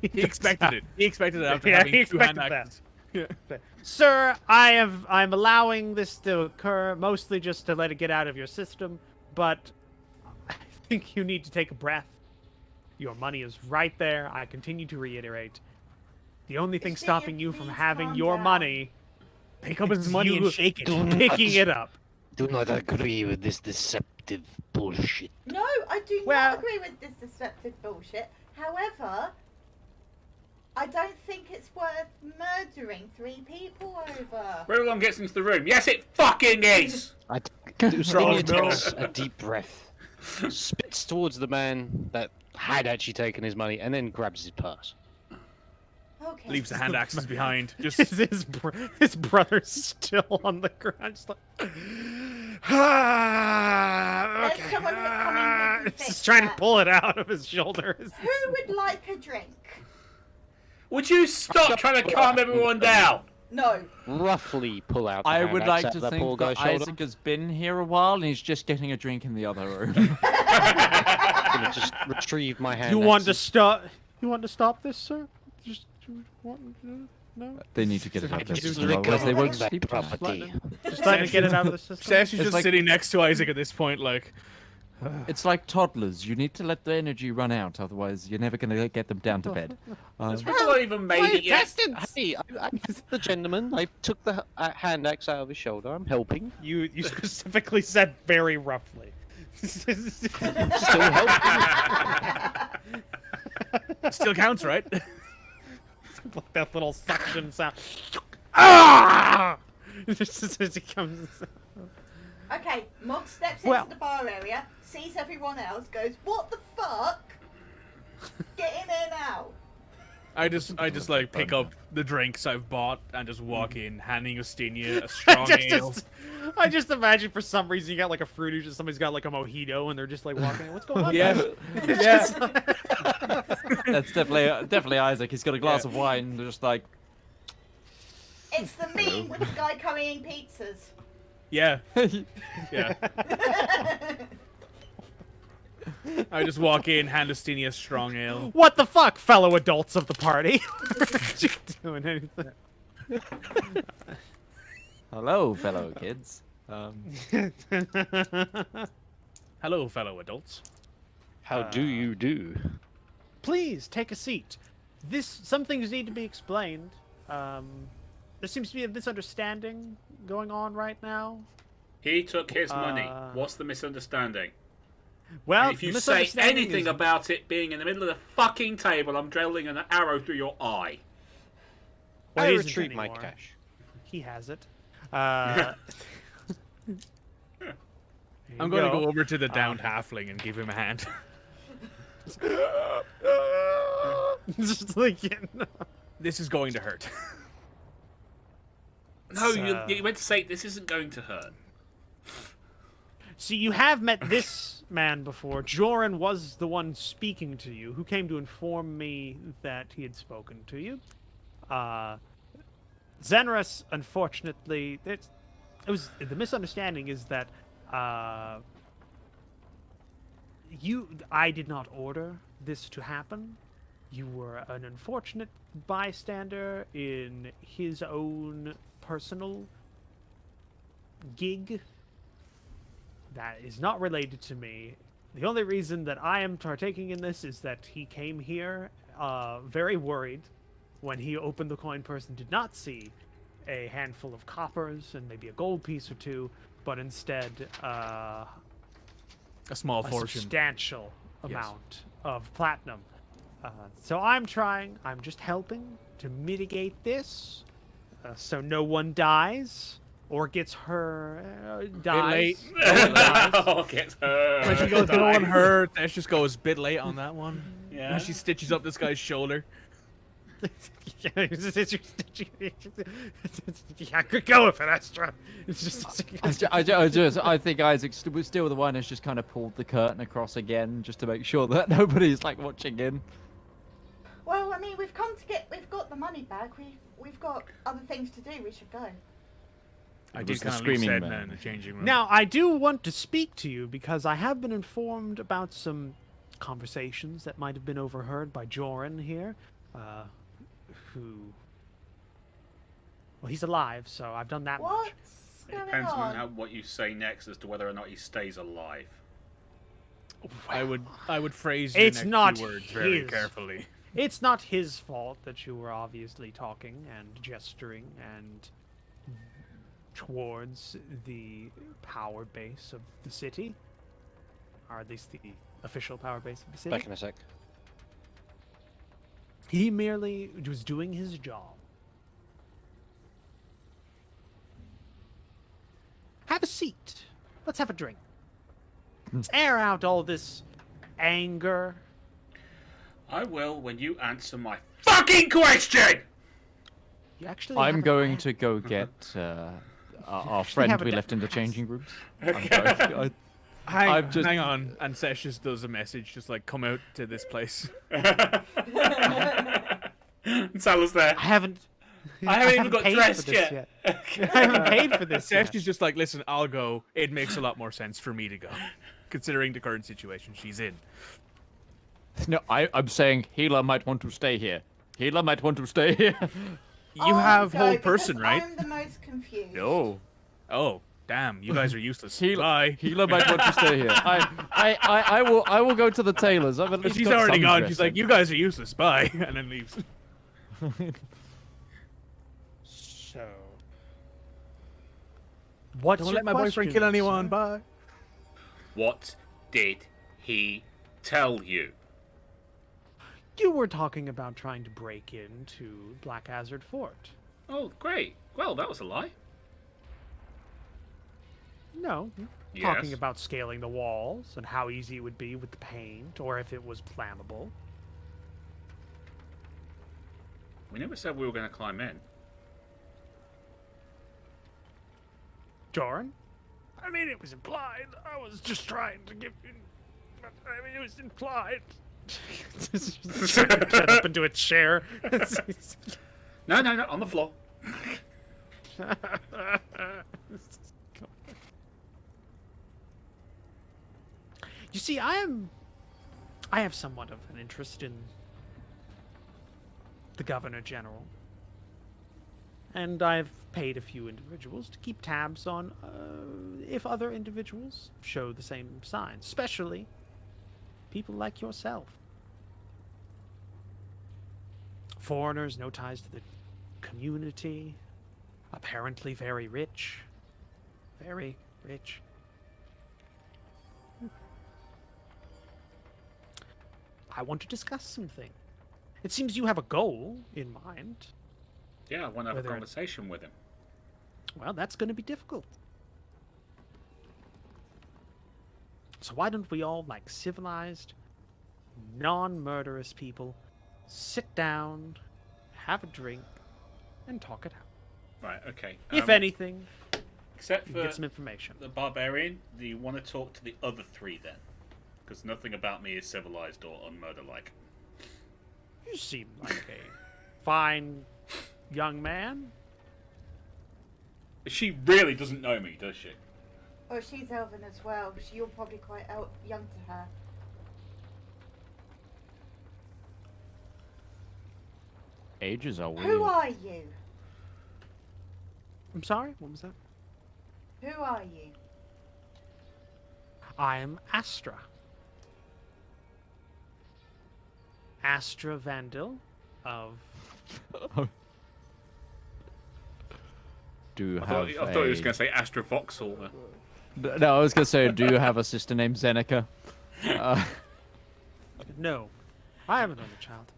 He expected it. He expected it after Yeah, having he 2 hand expected that. axes. Yeah. Sir, I'm allowing this to occur mostly just to let it get out of your system, but I think you need to take a breath. Your money is right there. I continue to reiterate. The only thing Steve, stopping you from please having calm your down. money, Pick up his money you and shake it. picking it up. Do not agree with this deceptive bullshit. No, I do Well- not agree with this deceptive bullshit. However, I don't think it's worth murdering 3 people over. Rivallon gets into the room. Yes, it fucking is! Stinia takes a deep breath, spits towards the man that had actually taken his money, and then grabs his purse. Okay. Leaves the hand axes behind. Just his brother's still on the ground. Just like, okay. There's someone coming who can He's fix just trying to that. pull it out of his shoulder. Who would like a drink? Would you stop trying to calm everyone down? No. Roughly pull out the I hand would axe like at to the poor think guy's that shoulder. Isaac has been here a while and he's just getting a drink in the other room. I'm gonna just retrieve my hand You want to axe. stop? You want to stop this, sir? Just you want no? They need to get it out of their Just system, lick otherwise they up won't that sleep. property. Just trying to get it out of the system. Sash is It's just like- sitting next to Isaac at this point, like, It's like toddlers. You need to let the energy run out, otherwise you're never going to get them down to bed. We've not even made it yet. Hey, the gentleman, I took the hand axe out of his shoulder. I'm helping. You specifically said very roughly. Still helping. Still counts, right? Like that little suction sound. Ah! Just as it comes. Okay, Mog steps Well- into the bar area, sees everyone else, goes, "What the fuck? Get in here now!" I just like pick up the drinks I've bought and just walk in, handing Justinia a strong ale. I just imagine for some reason you got like a fruit juice, somebody's got like a mojito, and they're just like walking in. What's going on? Yeah, guys?" yeah. That's definitely Isaac. He's got a glass of wine, just like. It's the meme with the guy carrying pizzas. Yeah. Yeah. I just walk in, hand Justinia a strong ale. What the fuck, fellow adults of the party? Aren't you doing anything? Hello, fellow kids. Hello, fellow adults. How do you do? Please take a seat. Some things need to be explained. There seems to be a misunderstanding going on right now. He took his money. What's the misunderstanding? Well, And if you the say misunderstanding anything is- about it being in the middle of the fucking table, I'm drilling an arrow through your eye. Well, I it isn't retrieve my anymore. cash. He has it. I'm going to go over to the downed halfling and give him a hand. Just like, you know. This is going to hurt. No, you meant to say this isn't going to hurt. So you have met this man before. Joran was the one speaking to you, who came to inform me that he had spoken to you. Xenarus, unfortunately, the misunderstanding is that I did not order this to happen. You were an unfortunate bystander in his own personal gig. That is not related to me. The only reason that I am partaking in this is that he came here very worried when he opened the coin purse and did not see a handful of coppers and maybe a gold piece or two, but instead A small a fortune. substantial amount of platinum. So I'm just helping to mitigate this so no one dies or gets dies. late. No one dies. Oh, get her. When she goes, no one hurt. Ash just goes, bit late on that one. Yeah. And she stitches up this guy's shoulder. I could go with it, Astra. It's just, I think Isaac still the one who's just kind of pulled the curtain across again, just to make sure that nobody's like watching in. Well, I mean, we've got the money back. We've got other things to do. We should go. I It did was the kind of leave screaming Sedna man. in the changing room. Now, I do want to speak to you because I have been informed about some conversations that might have been overheard by Joran here, well, he's alive, so I've done that much. What's It going depends on on? what you say next as to whether or not he stays alive. I would phrase your It's next not few words very his. carefully. It's not his fault that you were obviously talking and gesturing and towards the power base of the city, or at least the official power base of the city. Back in a sec. He merely was doing his job. Have a seat. Let's have a drink. Let's air out all this anger. I will when you answer my fucking question! You actually I'm haven't going an- to go get our friend have a we de- left in the changing rooms. Hang, I've just- hang on. And Sesh just does a message, just like, come out to this place. Sal's there. I haven't even got paid dressed for this yet. I haven't paid for this Sesh yet. is just like, listen, I'll go. It makes a lot more sense for me to go, considering the current situation she's in. No, I'm saying Healer might want to stay here. Healer might want to stay here. You have Go, whole because person, right? I'm the most confused. No. Oh, Damn, you guys are useless. Healer, Bye. Healer might want to stay here. I will go to the tailors. I've at least She's got already some gone. dress She's like, in. you guys are useless. Bye, and then leaves. So, what's Don't your let my boyfriend kill question, anyone. sir? Bye. What did he tell you? You were talking about trying to break into Black Hazard Fort. Oh, great. Well, that was a lie. No, Yes. talking about scaling the walls and how easy it would be with the paint, or if it was flammable. We never said we were going to climb in. Joran? I mean, it was implied. I was just trying to give you... But, I mean, it was implied. Get up into a chair. No, on the floor. You see, I have somewhat of an interest in the Governor General. And I've paid a few individuals to keep tabs on if other individuals show the same signs, especially people like yourself. Foreigners, no ties to the community, apparently very rich. Very rich. I want to discuss something. It seems you have a goal in mind. Yeah, I want to have a Whether it- conversation with him. Well, that's going to be difficult. So why don't we all, like civilized, non-murderous people, sit down, have a drink, and talk it out? Right, okay. If anything, Except you for can get some information. the barbarian, do you want to talk to the other three then? Because nothing about me is civilized or unmurder-like. You seem like a fine young man. She really doesn't know me, does she? Oh, she's Elven as well. You're probably quite young to her. Ages are weird. Who are you? I'm sorry, what was that? Who are you? I am Astra. Astra Vandal of... Do you I have thought he was going to say Astra Vauxhall. No, I was gonna say, do you have a sister named Zeneca? No, I have an only child.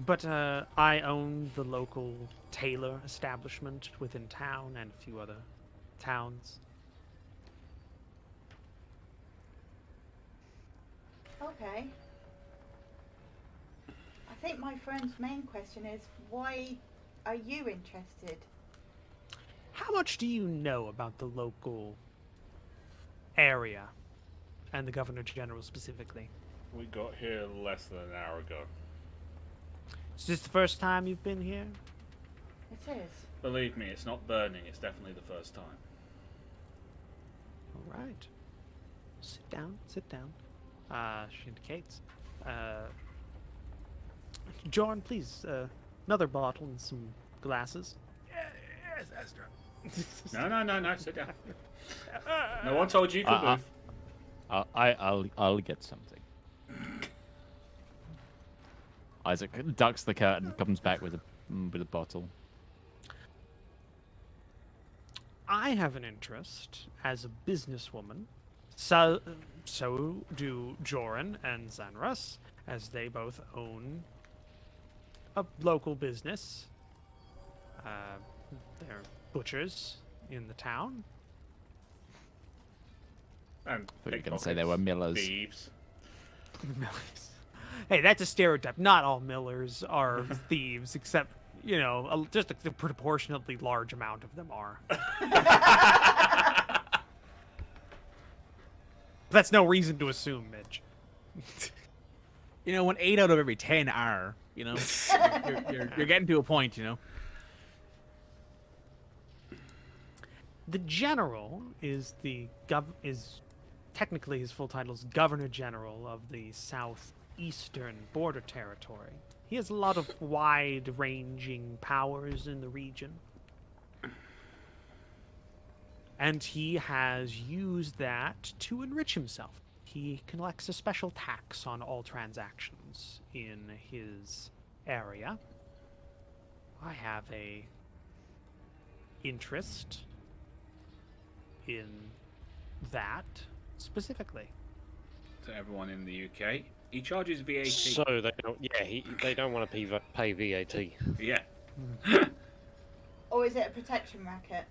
But I own the local tailor establishment within town and a few other towns. Okay. I think my friend's main question is, why are you interested? How much do you know about the local area and the Governor General specifically? We got here less than an hour ago. Is this the first time you've been here? It is. Believe me, it's not burning. It's definitely the first time. All right. Sit down, sit down. She indicates. Jorn, please, another bottle and some glasses. Yes, Astra. No, sit down. No one told you you could move. I'll get something. Isaac ducks the curtain, comes back with a bottle. I have an interest as a businesswoman. So do Joran and Zanrus, as they both own a local business. They're butchers in the town. And I thought you were going to say they were millers. Thieves. Millers. Hey, that's a stereotype. Not all millers are thieves, except, you know, just a proportionately large amount of them are. That's no reason to assume, Mitch. You know, when 8 out of every 10 are, you know, you're getting to a point, you know. The general is technically his full title is Governor General of the Southeastern Border Territory. He has a lot of wide-ranging powers in the region. and he has used that to enrich himself. He collects a special tax on all transactions in his area. I have a interest in that specifically. To everyone in the UK, he charges VAT. So they don't. Yeah, they don't want to pay VAT. Yeah. Or is it a protection racket?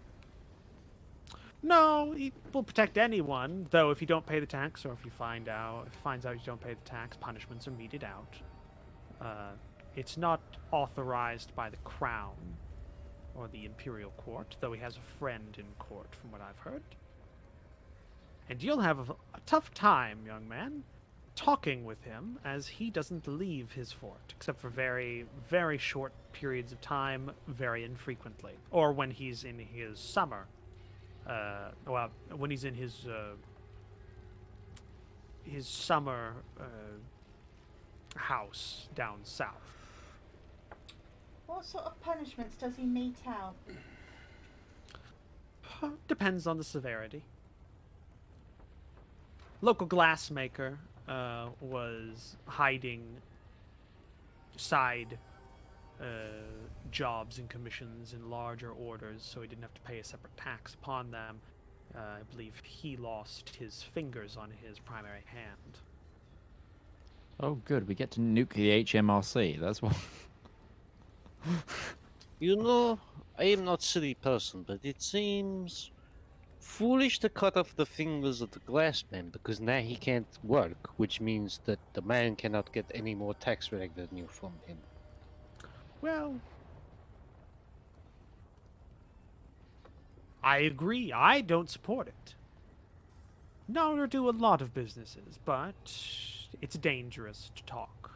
No, he will protect anyone. Though if you don't pay the tax, or if he finds out you don't pay the tax, punishments are meted out. It's not authorized by the crown or the imperial court, though he has a friend in court, from what I've heard. And you'll have a tough time, young man, talking with him, as he doesn't leave his fort, except for very, very short periods of time, very infrequently, or when he's in his summer. When he's in his summer house down south. What sort of punishments does he mete out? Depends on the severity. Local glassmaker was hiding side jobs and commissions in larger orders, so he didn't have to pay a separate tax upon them. I believe he lost his fingers on his primary hand. Oh, good. We get to nuke the HMRC. That's what. You know, I am not silly person, but it seems foolish to cut off the fingers of the glassman because now he can't work, which means that the man cannot get any more tax revenue from him. Well, I agree. I don't support it. Nor do a lot of businesses, but it's dangerous to talk.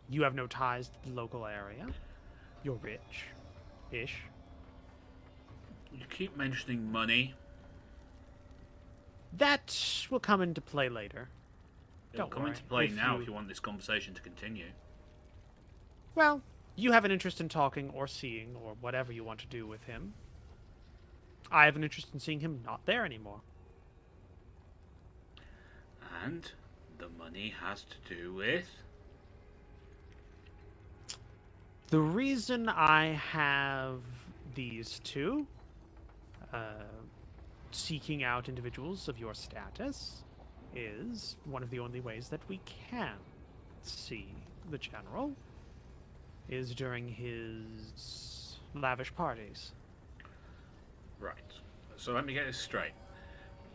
You have no ties to the local area. You're rich-ish. You keep mentioning money. That will come into play later. It'll Don't come worry. into play now if you want this conversation to continue. Well, you have an interest in talking or seeing or whatever you want to do with him. I have an interest in seeing him not there anymore. And the money has to do with... The reason I have these two seeking out individuals of your status is one of the only ways that we can see the general is during his lavish parties. Right. So let me get this straight.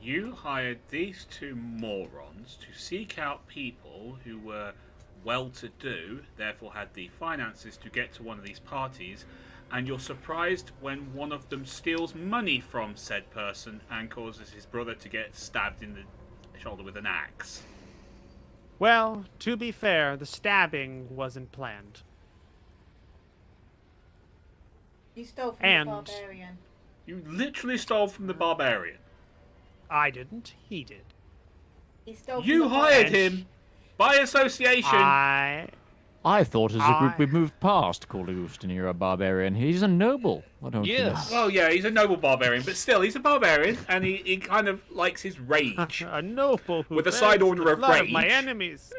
You hired these two morons to seek out people who were well-to-do, therefore had the finances to get to one of these parties, and you're surprised when one of them steals money from said person and causes his brother to get stabbed in the shoulder with an axe. Well, to be fair, the stabbing wasn't planned. You stole from And- the barbarian. You literally stole from the barbarian. I didn't. He did. He stole You from the hired barbarian. him by association. I thought as a group I- we moved past Corleuston, you're a barbarian. He's a noble. Why don't you know? Yes. Well, yeah, he's a noble barbarian, but still, he's a barbarian, and he kind of likes his rage. A noble who With a bears side the order of blood my rage. enemies.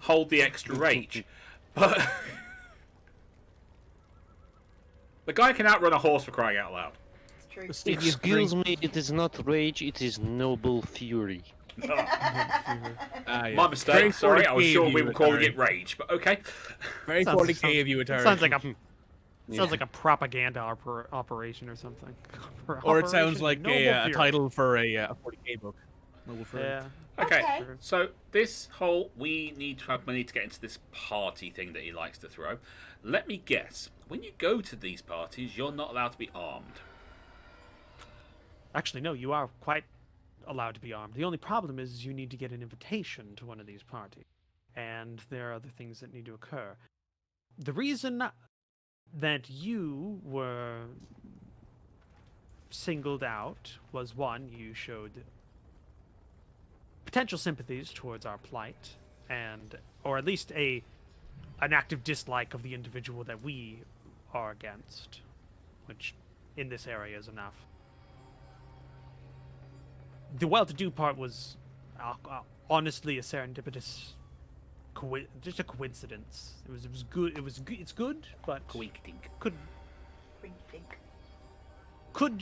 Hold the extra rage. But the guy can outrun a horse, for crying out loud. It's true. Excuse me, it is not rage, it is noble fury. My mistake, sorry, I was sure we were calling it rage, but okay. Very Sounds- 40k of you, Atari. Sounds like a sounds like a propaganda operation or something. Or it sounds Operation like Noble a Fury. title for a 40k book. Noble Fury. Yeah. Okay, Okay. so this whole we need to have money to get into this party thing that he likes to throw. Let me guess, when you go to these parties, you're not allowed to be armed. Actually, no, you are quite allowed to be armed. The only problem is you need to get an invitation to one of these parties. And there are other things that need to occur. The reason that you were singled out was one, you showed potential sympathies towards our plight, and or at least an active dislike of the individual that we are against, which in this area is enough. The well-to-do part was honestly a serendipitous, just a coincidence. It was good. It's good, but Quink. could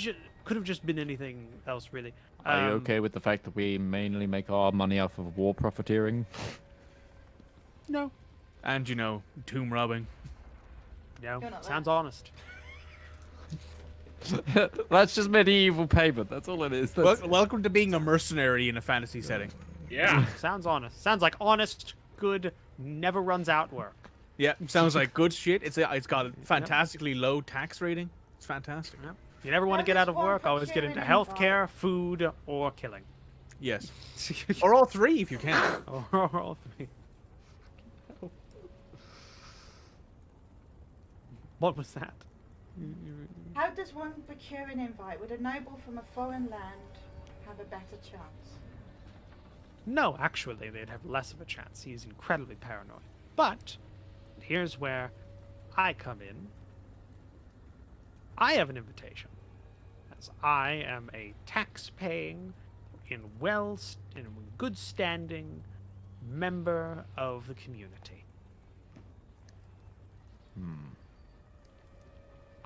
have just been anything else, really. Are you okay with the fact that we mainly make our money off of war profiteering? No. And, tomb robbing. No. You're not Sounds honest. That's just medieval payment. That's all it is. Welcome to being a mercenary in a fantasy setting. Yeah. Sounds honest. Sounds like honest, good, never runs out work. Yeah, sounds like good shit. It's got a fantastically low tax rating. It's fantastic. Yep. If you never want to get out of work, always get into healthcare, food, or killing. Yes. Or all three if you can. Or all three. What was that? How does one procure an invite? Would a noble from a foreign land have a better chance? No, actually, they'd have less of a chance. He's incredibly paranoid. But here's where I come in. I have an invitation, as I am a tax-paying, in good standing member of the community.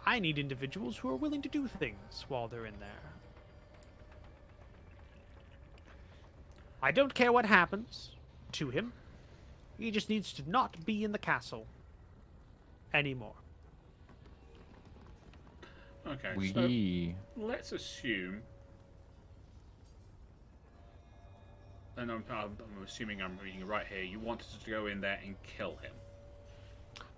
I need individuals who are willing to do things while they're in there. I don't care what happens to him. He just needs to not be in the castle anymore. Okay, We. so let's assume, and I'm assuming I'm reading it right here, you wanted to go in there and kill him.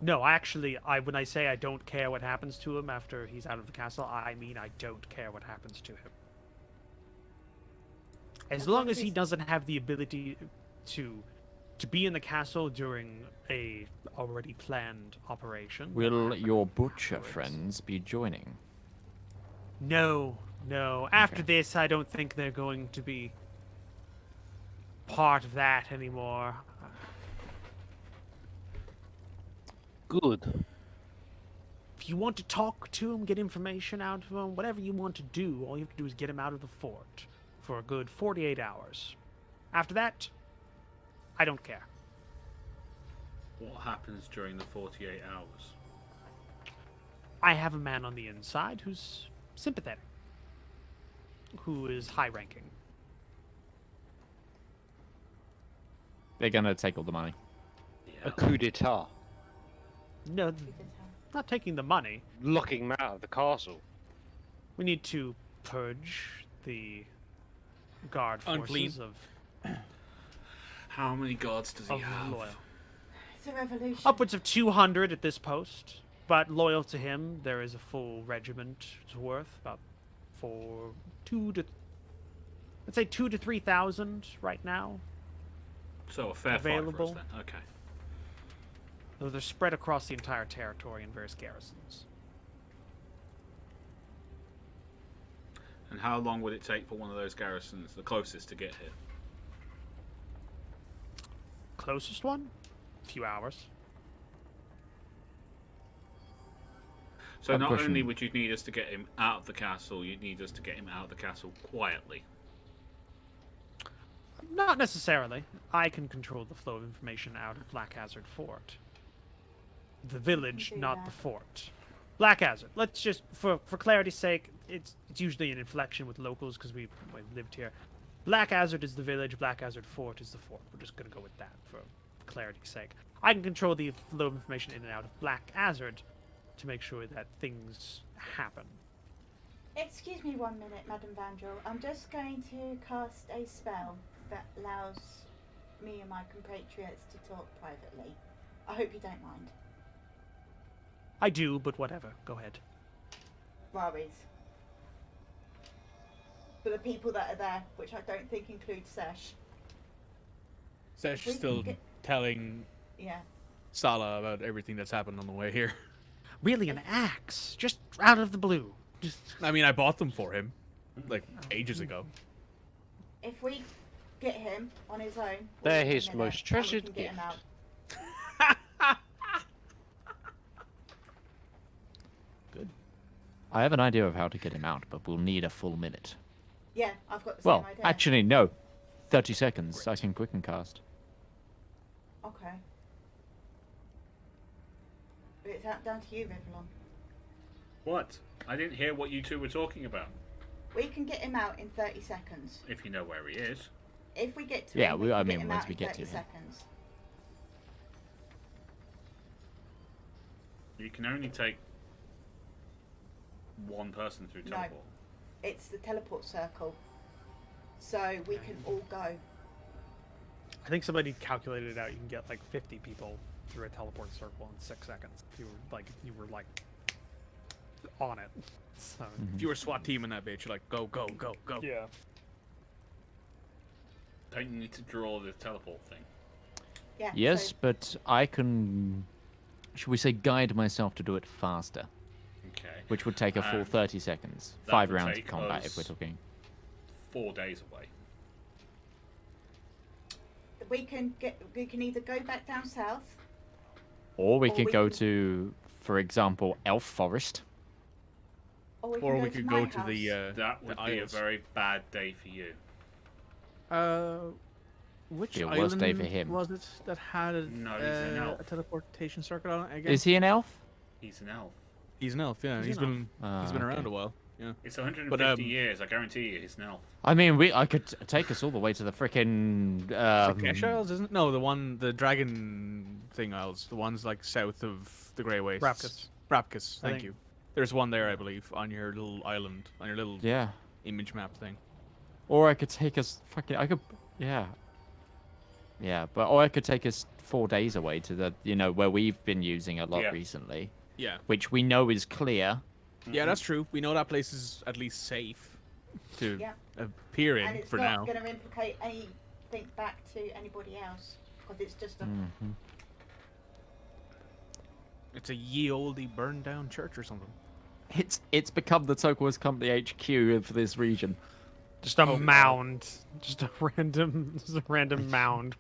No, when I say I don't care what happens to him after he's out of the castle, I mean I don't care what happens to him. As long as he doesn't have the ability to be in the castle during a already planned operation. Will your butcher friends be joining? No. After this, I don't think they're going to be part of that anymore. Good. If you want to talk to him, get information out of him, whatever you want to do, all you have to do is get him out of the fort for a good 48 hours. After that, I don't care. What happens during the 48 hours? I have a man on the inside who's sympathetic, who is high-ranking. They're gonna take all the money. A coup d'etat. No, not taking the money. Locking him out of the castle. We need to purge the guard Unclean. forces of How many guards does he have? loyal. It's a revolution. Upwards of 200 at this post, but loyal to him, there is a full regiment's worth, about let's say 2,000 to 3,000 right now. So a fair Available. fight for us then. Okay. Though they're spread across the entire territory in various garrisons. And how long would it take for one of those garrisons, the closest, to get here? Closest one? A few hours. So One not question. only would you need us to get him out of the castle, you'd need us to get him out of the castle quietly. Not necessarily. I can control the flow of information out of Black Hazard Fort. The village, do not that. the fort. Black Hazard. Let's just, for clarity's sake, it's usually an inflection with locals because we've lived here. Black Hazard is the village. Black Hazard Fort is the fort. We're just gonna go with that for clarity's sake. I can control the flow of information in and out of Black Hazard to make sure that things happen. Excuse me 1 minute, Madam Vandrel. I'm just going to cast a spell that allows me and my compatriots to talk privately. I hope you don't mind. I do, but whatever. Go ahead. Worries. For the people that are there, which I don't think includes Sesh. Sesh We is still can get- telling Yeah. Sala about everything that's happened on the way here. Really, an axe? Just out of the blue. Just I mean, I bought them for him, like, ages ago. If we get him on his own, They're we'll get his him in there, most and we treasured can get him gift. out. I have an idea of how to get him out, but we'll need a full minute. Yeah, I've got the Well, same idea. actually, no. 30 seconds. I can quicken cast. Okay. But it's down to you, Rivallon. What? I didn't hear what you two were talking about. We can get him out in 30 seconds. If you know where he is. If we get to Yeah, him, I can mean, get him once out we in get 30 to him. seconds. You can only take one person through No. teleport. It's the teleport circle. So we can all go. I think somebody calculated it out. You can get like 50 people through a teleport circle in 6 seconds. If you were like on it. So If you were SWAT team in that bitch, you're like, go, go, go, go. yeah. Don't you need to draw the teleport thing? Yeah. Yes, So but I can, should we say, guide myself to do it faster, Okay. which would take a full 30 seconds. that 5 would rounds of take combat, us- if we're talking. 4 days away. we can either go back down south. Or we Or could we go can- to, for example, Elf Forest. Or Or we we can could go go to to my the house. That would the be a Isles. very bad day for you. Which Be a island worse day for him. was it that had a, No, he's an elf. a teleportation circuit on it again? Is he an elf? He's an elf. He's an elf, yeah. He's He's an been he's been okay. around a while. Yeah. It's 150 um, years, I guarantee you, he's an elf. I mean, I could take us all the way to the frickin' Kesh Isles, isn't it? No, the dragon thing isles, the ones like south of the Grey Wastes. Rapkus. Rapkus, I thank think. you. There's one there, I believe, on your little island, on your little yeah. image map thing. Or I could take us yeah. Yeah, or I could take us 4 days away to the, where we've been using a lot Yeah. recently, Yeah. which we know is clear. Yeah, that's true. We know that place is at least safe to Yeah. appear in And it's for not now. going to implicate anything back to anybody else because it's just a. It's a ye olde burned down church or something. It's become the Tokawas Company HQ of this region. Just a mound. Just a random mound.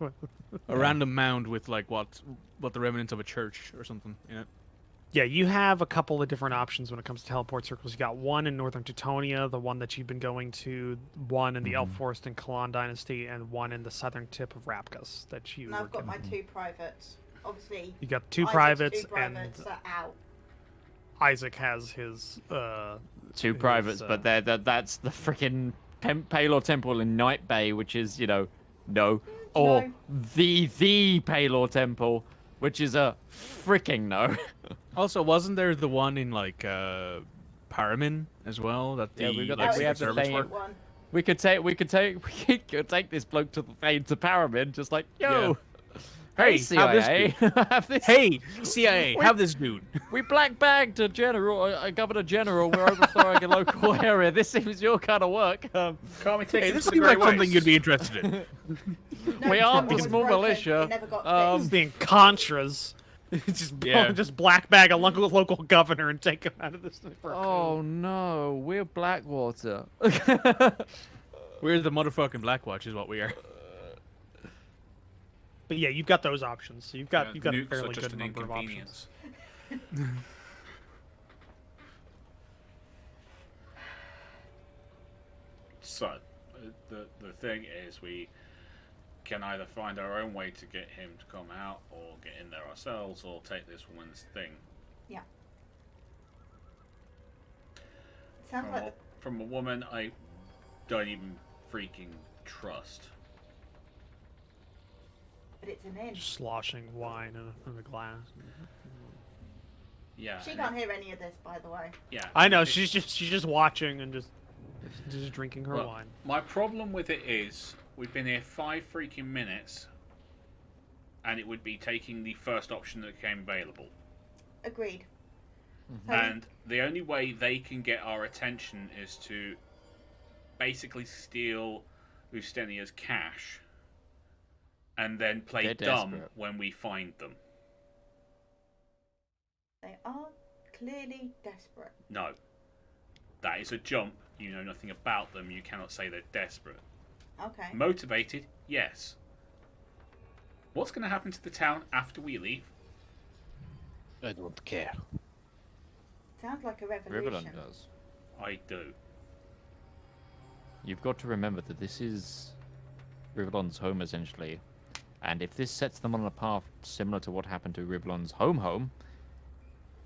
A random mound with like what the remnants of a church or something in it. Yeah, you have a couple of different options when it comes to teleport circles. You got one in Northern Teutonia, the one that you've been going to, one in the Elf Forest in Kalan Dynasty, and one in the southern tip of Rapkus that you And were I've got my given. 2 privates. Obviously, You got two Isaac's privates, 2 privates are out. and Isaac has his Two his, privates, but that's the freaking Paylor Temple in Night Bay, which is, no. Or No. the Paylor Temple, which is a freaking no. Also, wasn't there the one in like Paramin as well? That the Yeah, we got That that. We was have the the servants same. were? one. We could take this bloke to the Fade to Paramin, just like, yo, Hey, hey CIA, have this. Hey, CIA, Wait. have this dude. We black bagged a general, a governor general. We're overthrowing a local area. This seems your kind of work. Can't we take Hey, him this to the seems Grey like something Wastes? you'd be interested in. No, We the armed temple a was small broken, militia, It never got fixed. being Contras. Just black bag a local governor and take him out of this thing for a Oh coup. no, we're Blackwater. We're the motherfucking Blackwatch, is what we are. But yeah, you've got those options. So you've got a Nukes are fairly just good an number of options. inconvenience. So, the thing is, we can either find our own way to get him to come out, or get in there ourselves, or take this woman's thing. Yeah. Sounds like the From a woman I don't even freaking trust. but it's an inn. Just sloshing wine in a glass. Yeah. She and can't hear any of this, by the way. Yeah. I know and she's just watching and just drinking her Well, wine. My problem with it is we've been here 5 freaking minutes, and it would be taking the first option that became available. Agreed. So And the only way they can get our attention is to basically steal Ustenia's cash and then play They're dumb desperate. when we find them. they are clearly desperate. No. That is a jump. You know nothing about them. You cannot say they're desperate. Okay. Motivated? Yes. What's going to happen to the town after we leave? I don't care. Sounds like a Rivallon revolution. does. I do. You've got to remember that this is Rivallon's home, essentially. And if this sets them on a path similar to what happened to Rivallon's home,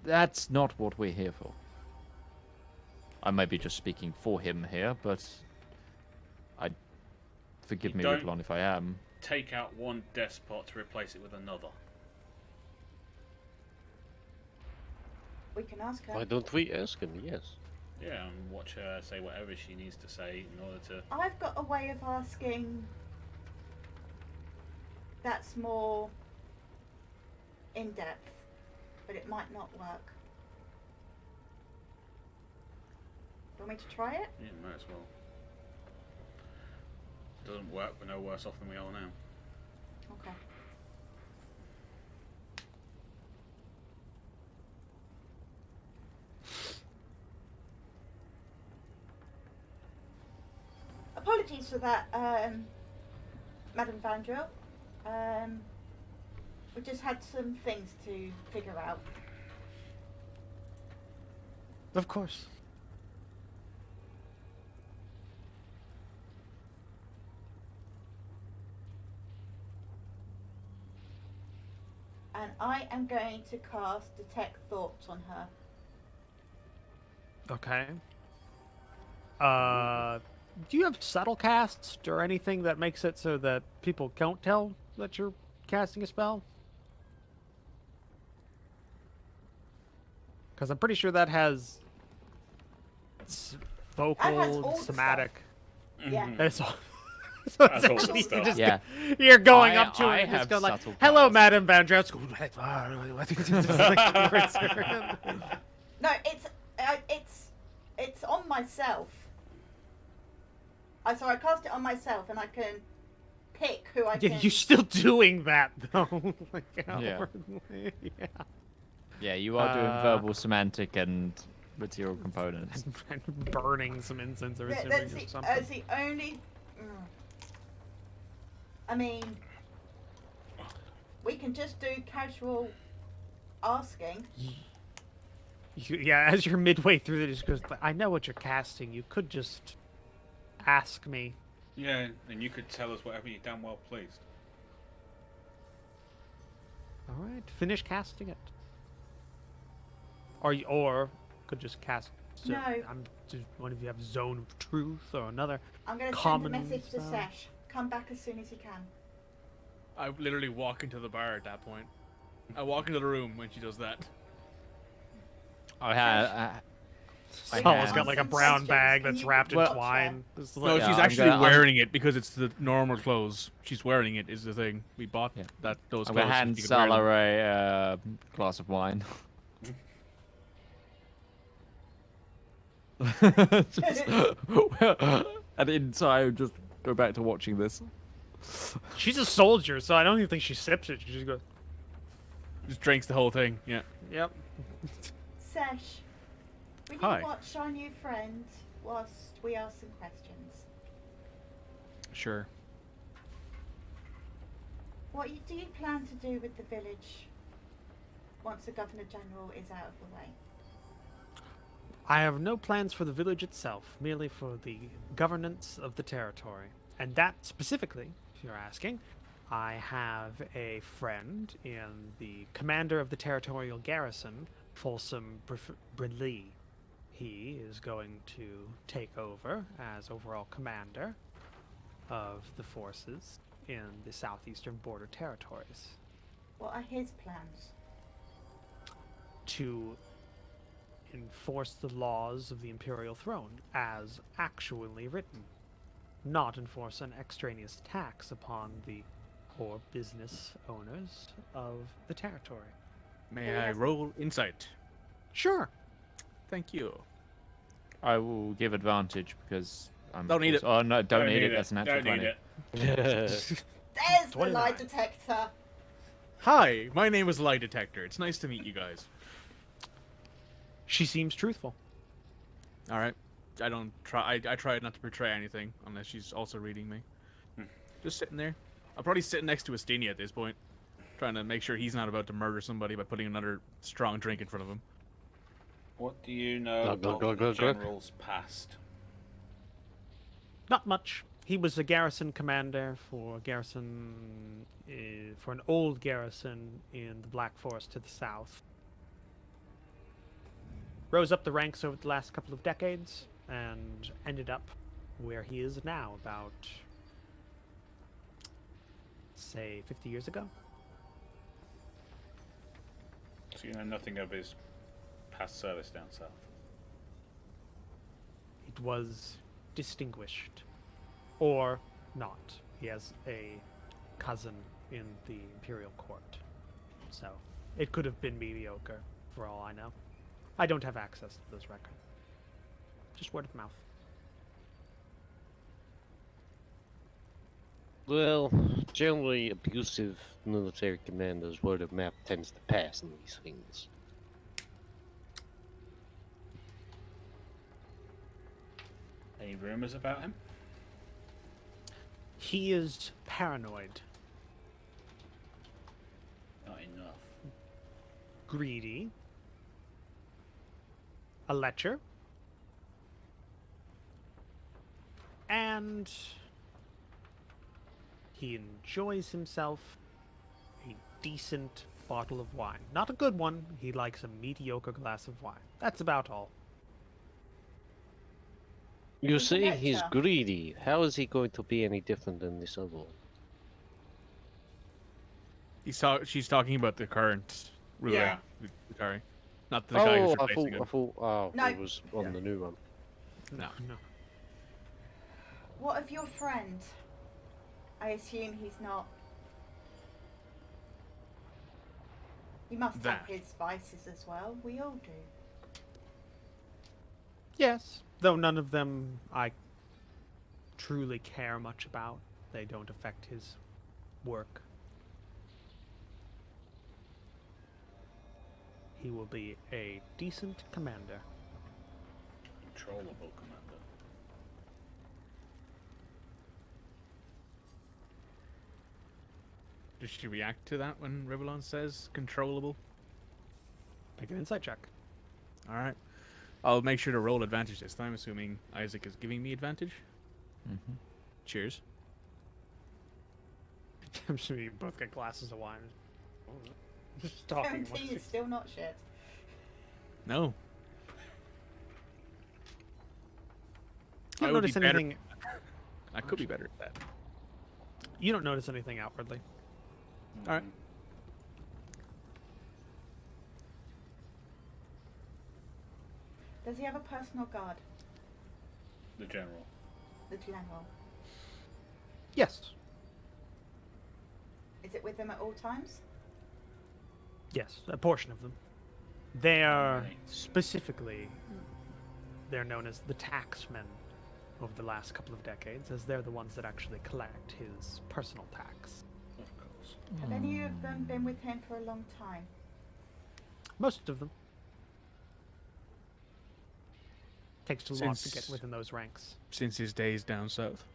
that's not what we're here for. I might be just speaking for him here, but forgive me, don't- Rivallon, if I am. Take out one despot to replace it with another. We can ask her. Why don't we ask him? Yes. Yeah, and watch her say whatever she needs to say in order to. I've got a way of asking that's more in depth, but it might not work. Do you want me to try it? Yeah, might as well. Doesn't work, we're no worse off than we are now. Okay. Apologies for that, Madam Vandrill. We just had some things to figure out. Of course. And I am going to cast Detect Thoughts on her. Okay. Do you have subtle cast or anything that makes it so that people can't tell that you're casting a spell? Because I'm pretty sure that has vocal, all the somatic. Yeah. That's all. So That's all the essentially, stuff. just Yeah. you're going I- up to her I and just have going like, subtle "Hello, cast. Madam Van Drout's going, No, it's on myself. So I cast it on myself, and I can pick who I can. You're still doing that though. Like, Yeah. yeah. Yeah, you are doing Uh, verbal, semantic, and material components. And burning some incense or That's something. the only. I mean, we can just do casual asking. Yeah, as you're midway through it, it just goes, "But I know what you're casting. You could just ask me." Yeah, and you could tell us whatever you damn well pleased. All right, finish casting it. Or could just cast. No. I'm just one of you have Zone of Truth or another. I'm going to send a Common message to spell. Sesh. Come back as soon as you can. I literally walk into the bar at that point. I walk into the room when she does that. I had. I Sala's have- got like a Some brown questions. bag Can that's you wrapped in watch her? twine. It's No, like- Yeah, she's I'm actually gonna- wearing it because it's the normal clothes. She's wearing it is the thing. We bought Yeah. those I'm clothes. gonna so hand she could wear them. Salah a glass of wine. And inside, just go back to watching this. She's a soldier, so I don't even think she sips it. She just goes, Just drinks the whole thing. Yeah. "Yep." Sesh, will you Hi. watch our new friend whilst we ask some questions? Sure. What do you plan to do with the village once the Governor General is out of the way? I have no plans for the village itself, merely for the governance of the territory. And that specifically, if you're asking, I have a friend in the commander of the territorial garrison, Folsom Brinley. He is going to take over as overall commander of the forces in the southeastern border territories What are his plans? to enforce the laws of the imperial throne as actually written, not enforce an extraneous tax upon the poor business owners of the territory. May I roll insight? Sure. Thank you. I will give advantage because I'm. Don't need it. Oh no, don't need it. That's a natural Don't 20. need it. There's the lie 29. detector. Hi, my name is Lie Detector. It's nice to meet you guys. She seems truthful. All right. I don't try. I try not to portray anything unless she's also reading me. Just sitting there. I'm probably sitting next to Astinia at this point, trying to make sure he's not about to murder somebody by putting another strong drink in front of him. What do you know Go, about go, the go, go. general's past? Not much. He was a garrison commander for a garrison, for an old garrison in the Black Forest to the south. Rose up the ranks over the last couple of decades and ended up where he is now, about, say, 50 years ago. So you know nothing of his past service down south? It was distinguished. Or not. He has a cousin in the Imperial Court. So, it could have been mediocre, for all I know. I don't have access to those records. Just word of mouth. Well, generally abusive military commanders, word of mouth tends to pass in these things. Any rumors about him? He is paranoid, Not enough. greedy, a lecher, and he enjoys himself a decent bottle of wine. Not a good one, he likes a mediocre glass of wine. That's about all. You He's a say he's lecher. greedy. How is he going to be any different than this other one? She's talking about the current ruler. Yeah. Sorry. Not the guy who's Oh, replacing him. I thought, No. it was on Yeah. the new one. No. No. What of your friend? I assume he's not. He must That. have his vices as well. We all do. Yes, though none of them I truly care much about. They don't affect his work. He will be a decent commander. Controllable commander. Does she react to that when Rivallon says controllable? Make an insight check. Alright. I'll make sure to roll advantage this time, assuming Isaac is giving me advantage. Mm-hmm. Cheers. I'm sure you both get glasses of wine. Just talking. 17 is still not shit. No. You I don't would be notice better- anything. I could be better at that. You don't notice anything outwardly. Alright. Does he have a personal guard? The general. The general. Yes. Is it with him at all times? Yes, a portion of them. They are Right. specifically, they're known as the taxmen over the last couple of decades, as they're the ones that actually collect his personal tax. Of course. Have any of them been with him for a long time? Most of them. Takes too long to get Since- within those ranks. Since his days down south.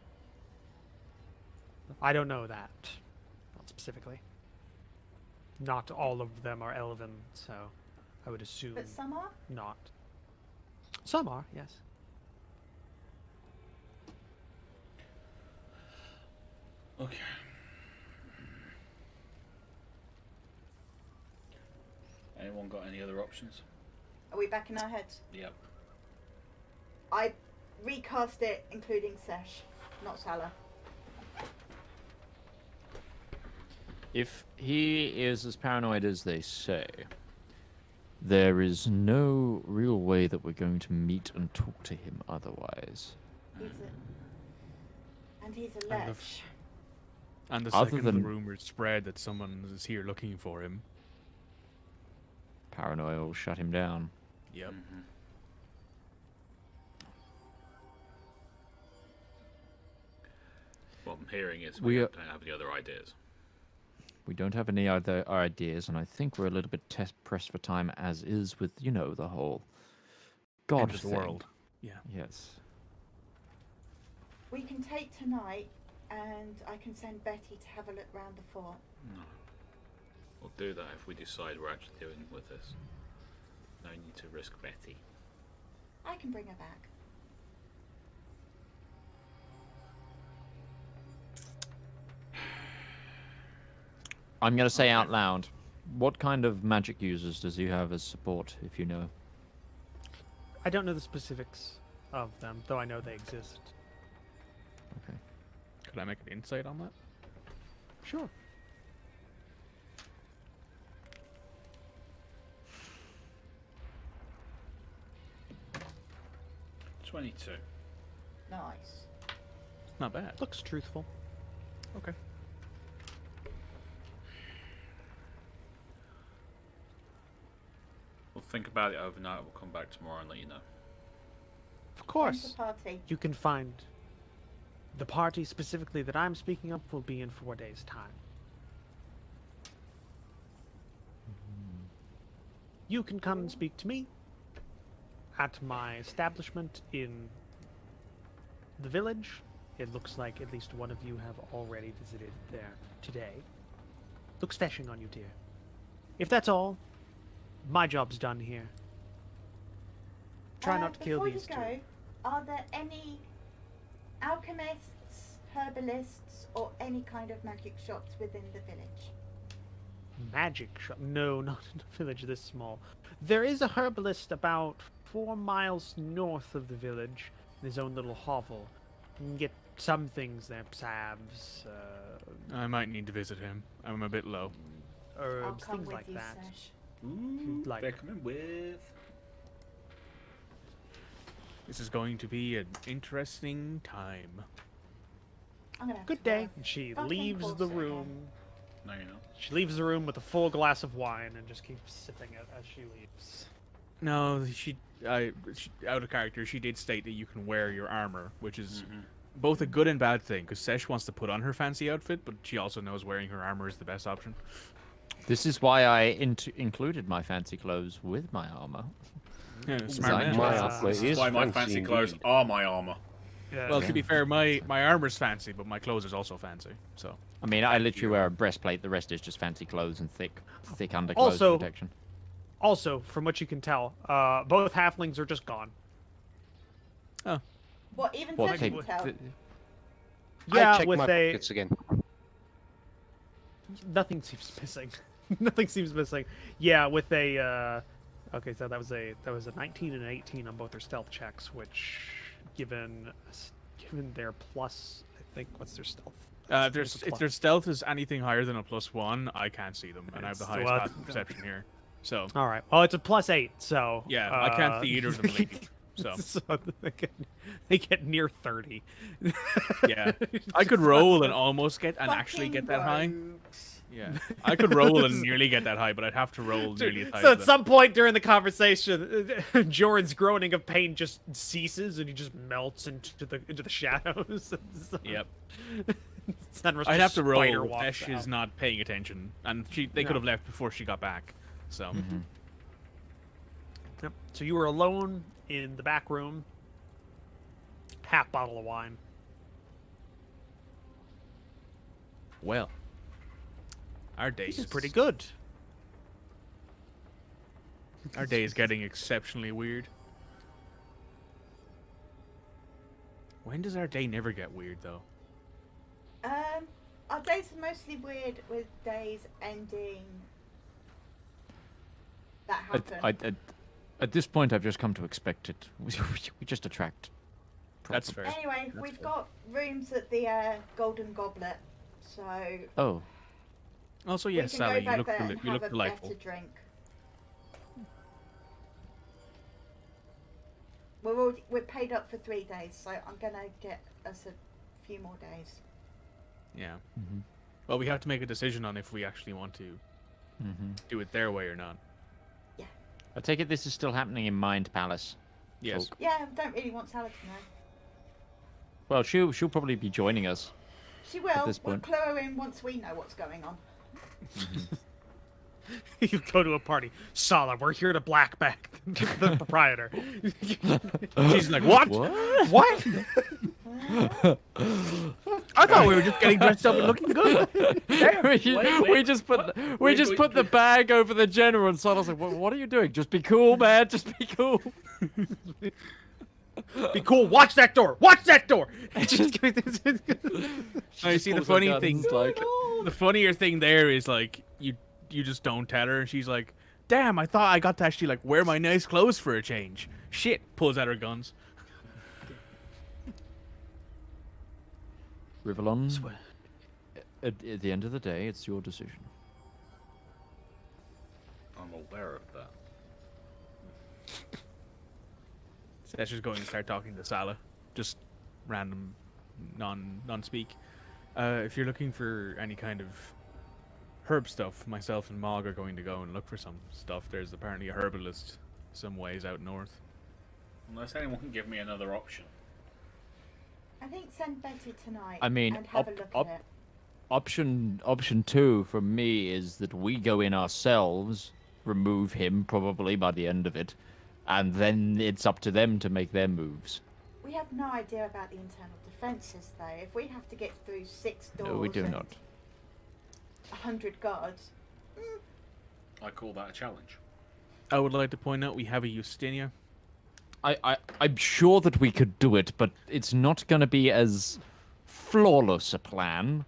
I don't know that. Not specifically. Not all of them are elven, so I would assume But some are? not. Some are, yes. Okay. Anyone got any other options? Are we back in our heads? Yep. I recast it, including Sesh, not Salah. If he is as paranoid as they say, there is no real way that we're going to meet and talk to him otherwise. He's a... And he's a And lech. And the Other second than- the rumors spread that someone is here looking for him. Paranoia will shut him down. Yep. Mm-hmm. What I'm hearing is We we are- don't have any other ideas. We don't have any other ideas, and I think we're a little bit pressed for time, as is with, you know, the whole God End of the thing. world. Yeah. Yes. We can take tonight, and I can send Betty to have a look round the fort. No. We'll do that if we decide we're actually doing with this. No need to risk Betty. I can bring her back. I'm gonna say out loud, what kind of magic users does he have as support, if you know? I don't know the specifics of them, though I know they exist. Okay. Could I make an insight on that? Sure. — 22. Nice. Not bad. Looks truthful. Okay. We'll think about it overnight. We'll come back tomorrow and let you know. Of When's course. the party? You can find the party specifically that I'm speaking of will be in 4 days' time. You can come and speak to me at my establishment in the village. It looks like at least one of you have already visited there today. Looks fetching on you, dear. If that's all, my job's done here. Try not to kill these Before you two. go, are there any alchemists, herbalists, or any kind of magic shops within the village? Magic shop? No, not in a village this small. There is a herbalist about 4 miles north of the village, in his own little hovel. You can get some things there, salves, I might need to visit him. I'm a bit low. I'll herbs, come things with like you, that. Sash. Ooh, like. they're coming with. This is going to be an interesting time. I'm gonna have Good to go day. And she fucking leaves course the again. room. No, you're not. She leaves the room with a full glass of wine and just keeps sipping it as she leaves. No, she, out of character, she did state that you can wear your armor, which is Mhm. both a good and bad thing, because Sesh wants to put on her fancy outfit, but she also knows wearing her armor is the best option. This is why I included my fancy clothes with my armor. Yeah, Design smart man. choice. outfit This is is why my fancy indeed. clothes are my armor. Yeah. Well, to be fair, my armor's fancy, but my clothes is also fancy, so... I mean, I literally wear a breastplate. The rest is just fancy clothes and thick underclothes Also- protection. Also, from what you can tell, both halflings are just gone. What, even Well, Sash okay, can tell? I Yeah, check with my a pockets again. nothing seems missing. Nothing seems missing. Yeah, with a okay, so that was a 19 and an 18 on both their stealth checks, which given their plus, I think what's their stealth? If their stealth is anything higher than a +1, I can't see them, and I have the It's highest what- passive perception here. So, All right. Well, it's a +8, so yeah, I can't see either of them leaving. So, so they get near 30. yeah. I could roll and almost get, and actually get that high. Rogues. Yeah. I could roll and nearly get that high, but I'd have to roll nearly as high So as at them. some point during the conversation, Joran's groaning of pain just ceases, and he just melts into the shadows. Yep. Senra's I'd have just to spider roll. walks Ash is out. not paying attention, and they could have left before she got back. So, Yep. So you were alone in the back room. Half bottle of wine. well, our day This is pretty good. Our day is getting exceptionally weird. When does our day never get weird, though? Our days are mostly weird with days ending that happen. At this point, I've just come to expect it. We just attract. That's problems. fair. Anyway, That's we've fair. got rooms at the Golden Goblet, so Oh, Also, we yes, can Sally, go back there and you have look a delightful. better drink. We're paid up for 3 days, so I'm gonna get us a few more days. Yeah. Mhm. Well, we have to make a decision on if we actually want to do it their way or not. I take it this is still happening in Mind Palace. Yes. Talk. Yeah, I don't really want Sally to know. Well, she'll probably be joining us. She will. this We'll point. clue her in once we know what's going on. You go to a party. Sala, we're here to blackback the proprietor. She's like, what? What? What? I thought we were just getting dressed up and looking good. we just put the bag over the general, and Solo's like, what are you doing? Just be cool, man. Just be cool. Be cool. Watch that door. Watch that door. Now, you see the funny thing, like the funnier thing there is like you just don't tell her, and she's like, "Damn, I thought I got to actually like wear my nice clothes for a change." Shit, pulls out her guns. Rivallon, at the end of the day, it's your decision. I'm aware of that. Sesh is going to start talking to Sala, just random, non-speak. If you're looking for any kind of herb stuff, myself and Mog are going to go and look for some stuff. There's apparently a herbalist some ways out north. Unless anyone can give me another option. I think send Betty tonight. I mean, and have a look at it. Option 2 from me is that we go in ourselves, remove him probably by the end of it, and then it's up to them to make their moves. We have no idea about the internal defences, though. If we have to get through 6 doors No, we do and not. 100 guards, I call that a challenge. I would like to point out we have a Justinia. I'm sure that we could do it, but it's not going to be as flawless a plan.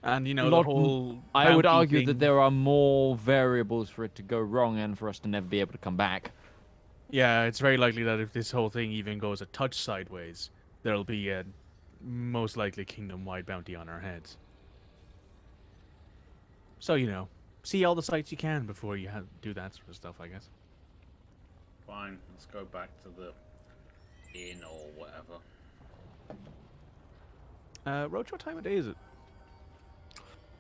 And, you know, Lot- the whole I would bounty argue thing. that there are more variables for it to go wrong and for us to never be able to come back. Yeah, it's very likely that if this whole thing even goes a touch sideways, there'll be a most likely kingdom-wide bounty on our heads. So, you know, see all the sights you can before you do that sort of stuff, I guess. Fine, let's go back to the inn or whatever. Roach, what time of day is it?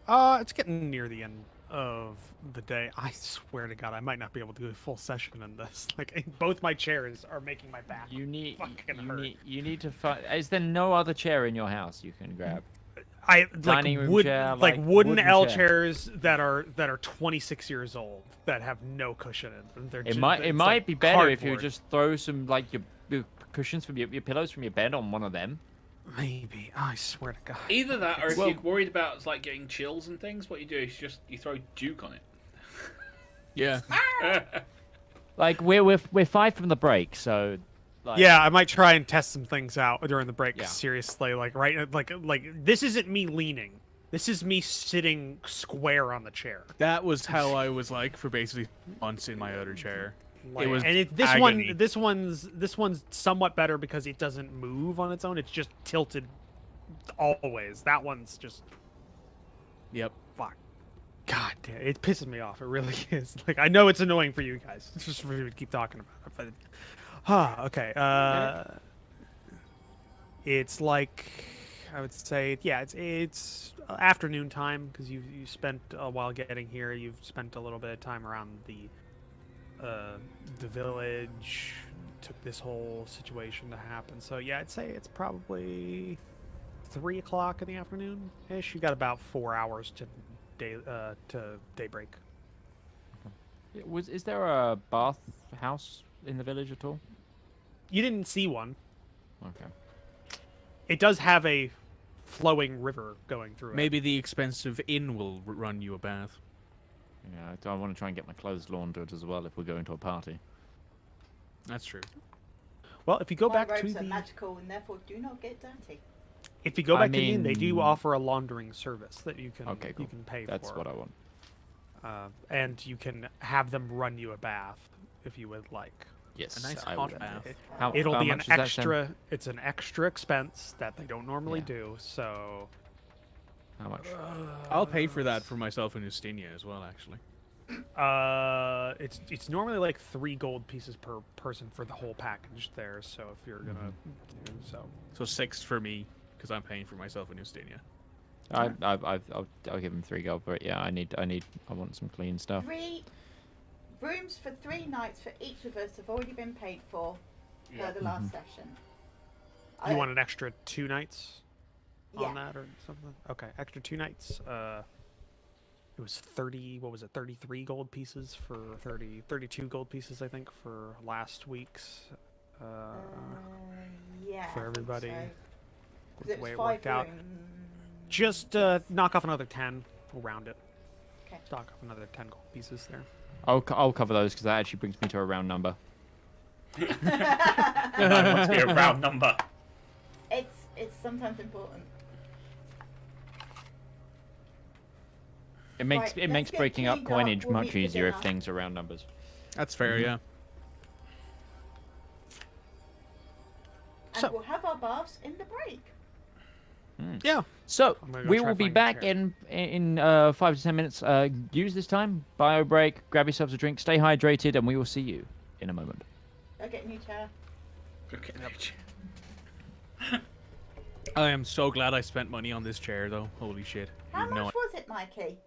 It's getting near the end of the day. I swear to God, I might not be able to do a full session in this. Like, both my chairs are making my back You need fucking you need to find. Is there no other chair in your house you can grab? like Dining room wood, chair, like like wooden wooden L chair. chairs that are 26 years old that have no cushion in them. They're It ju- might it's like be better if you cardboard. just throw some like your cushions from your pillows from your bed on one of them. Maybe. I swear to God. Either that, or if Well- you're worried about like getting chills and things, what you do is just you throw Duke on it. Yeah. Like we're 5 from the break, so. Like, Yeah, I might try and test some things out during the break. Yeah. Seriously, like like this isn't me leaning. This is me sitting square on the chair. That was how I was like for basically months in my other chair. Like, was and agony. this one's somewhat better because it doesn't move on its own. It's just tilted always. That one's just Yep. fuck. God damn, it pisses me off. It really is. Like I know it's annoying for you guys. It's just for you to keep talking about it, but okay. It's like I would say, yeah, it's afternoon time because you spent a while getting here. You've spent a little bit of time around the village. Took this whole situation to happen. So yeah, I'd say it's probably 3 o'clock in the afternoon ish. You got about 4 hours to daybreak. Is there a bath house in the village at all? You didn't see one. Okay. It does have a flowing river going through it. Maybe the expensive inn will run you a bath. Yeah, I want to try and get my clothes laundered as well if we're going to a party. That's true. Well, if you go my back to robes are the magical and therefore do not get dirty. if you go I back to the inn, they do mean- offer a laundering service that you can Okay, cool. you can pay That's for. what I want. And you can have them run you a bath if you would like. Yes, A nice I hot would. bath. It'll how be an much does that sound? extra. It's an extra expense that they don't normally Yeah. do. So How much? I'll pay for that for myself and Justinia as well, actually. it's normally like 3 gold pieces per person for the whole package there. So if you're gonna do so, So 6 for me, because I'm paying for myself and Justinia. I'll give him 3 gold for it. Yeah, I want some clean stuff. 3 rooms for 3 nights for each of us have already been paid for Yeah. the last session. you want an extra 2 nights Yeah. on that or something? Okay, extra 2 nights. It was 30. What was it? 33 gold pieces for 32 gold pieces, I think, for last week's Yeah. for I think everybody. so. 'Cause The it way was it worked 5 out. rooms. Just knock off another 10. We'll round it. Okay. Knock off another 10 gold pieces there. I'll cover those because that actually brings me to a round number. I want to be a round number. It's sometimes important. It makes Right, it makes let's get breaking up cleaned up, coinage we'll much meet for easier if dinner. things are round numbers. That's fair, yeah. And So- we'll have our baths in the break. Yeah. So I'm gonna go we try will be find a back chair. in 5 to 10 minutes. Use this time, bio break, grab yourselves a drink, stay hydrated, and we will see you in a moment. Go get a new chair. Okay. I am so glad I spent money on this chair, though. Holy shit. How You've no much was it, Mikey?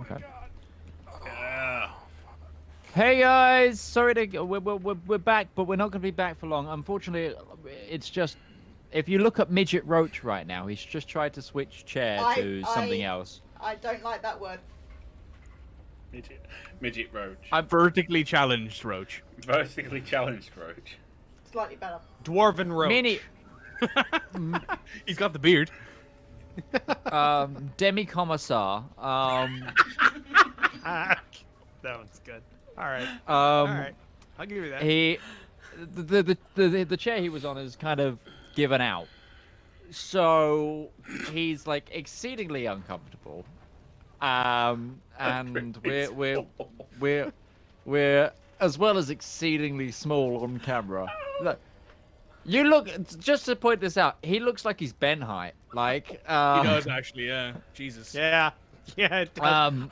Okay. Yeah. Hey guys, sorry to we're back, but we're not going to be back for long. Unfortunately, it's just if you look at Midget Roach right now, he's just tried to switch chair to something else. I don't like that word. Midget Roach. I'm vertically challenged, Roach. Vertically challenged Roach. Slightly better. Dwarven roach. Mini He's got the beard. Demi Commissar. That one's good. All right. All right. I'll give you that. He, the chair he was on is kind of given out, so he's like exceedingly uncomfortable. And we're as well as exceedingly small on camera. Look, you look just to point this out. He looks like he's Ben height. Like He does actually, yeah. Jesus. Yeah. Yeah. It does.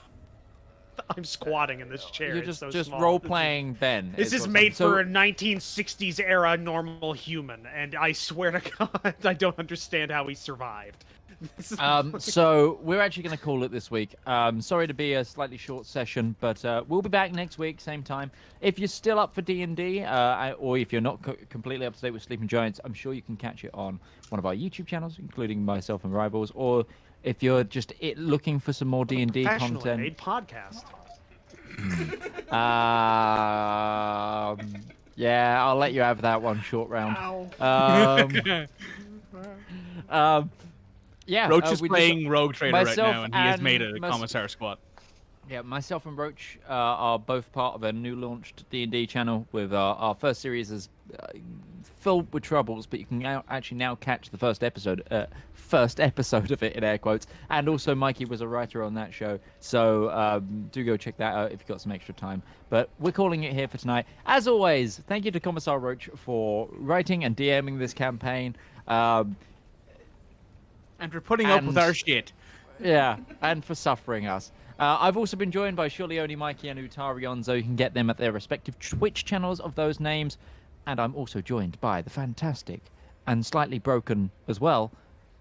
I'm squatting in this chair. You're It's so just small. role playing Ben. This is made for a 1960s era normal human, and I swear to God, I don't understand how he survived. So we're actually going to call it this week. Sorry to be a slightly short session, but we'll be back next week, same time. If you're still up for D&D, or if you're not completely up to date with Sleeping Giants, I'm sure you can catch it on one of our YouTube channels, including myself and Rivals, or if you're just looking for some more D&D content. Made podcast. Yeah, I'll let you have that one short round. Yeah, Roach is we playing Rogue Trader right myself now, and he has made a and Commissar squad. Yeah, myself and Roach are both part of a new launched D&D channel with our first series is filled with troubles, but you can actually now catch the first episode of it in air quotes. And also Mikey was a writer on that show, so do go check that out if you've got some extra time. But we're calling it here for tonight. As always, thank you to Commissar Roach for writing and DMing this campaign. And for putting up with our shit. Yeah, and for suffering us. I've also been joined by Shulioni, Mikey, and Utarionzo. You can get them at their respective Twitch channels of those names. And I'm also joined by the fantastic and slightly broken as well,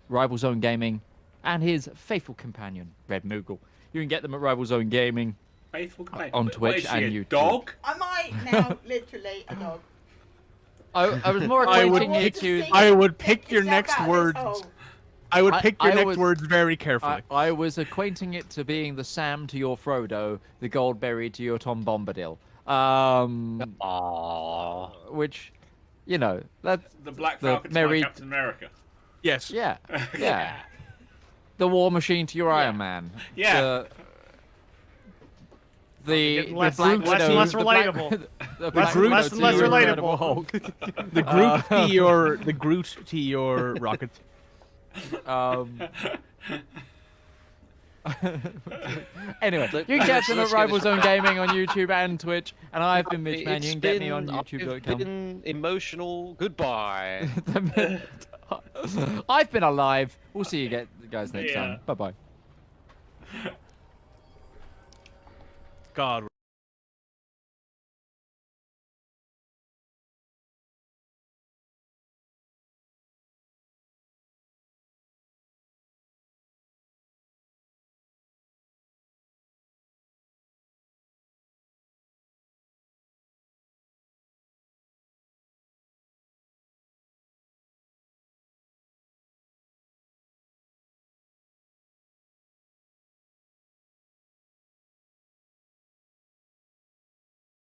Rival Zone Gaming, and his faithful companion, Red Moogle. You can get them at Rival Zone Gaming Faithful companion. on What Twitch is she, and a YouTube. dog? Am I now literally a dog? I was more I would acquainting you pick- to... I would pick your yourself next out of words. this hole. I would pick your I next was- words very carefully. I was acquainting it to being the Sam to your Frodo, the Goldberry to your Tom Bombadil. Which, you know, that's The Black the Falcon to Mary- my Captain America. Yes. yeah, yeah. The War Machine to your Iron Man. Yeah. The Getting less- Black less and Widow, less the Black- relatable. the Less Black and Widow less to and less your relatable. Incredible Hulk. The Groot to your Rocket. Anyway, you can catch them at Rival Zone Gaming on YouTube and Twitch, and I've been Mitch Man. You can get me on I've YouTube.com. been emotional. Goodbye. I've been alive. We'll see you guys next Yeah. time. Bye bye. God.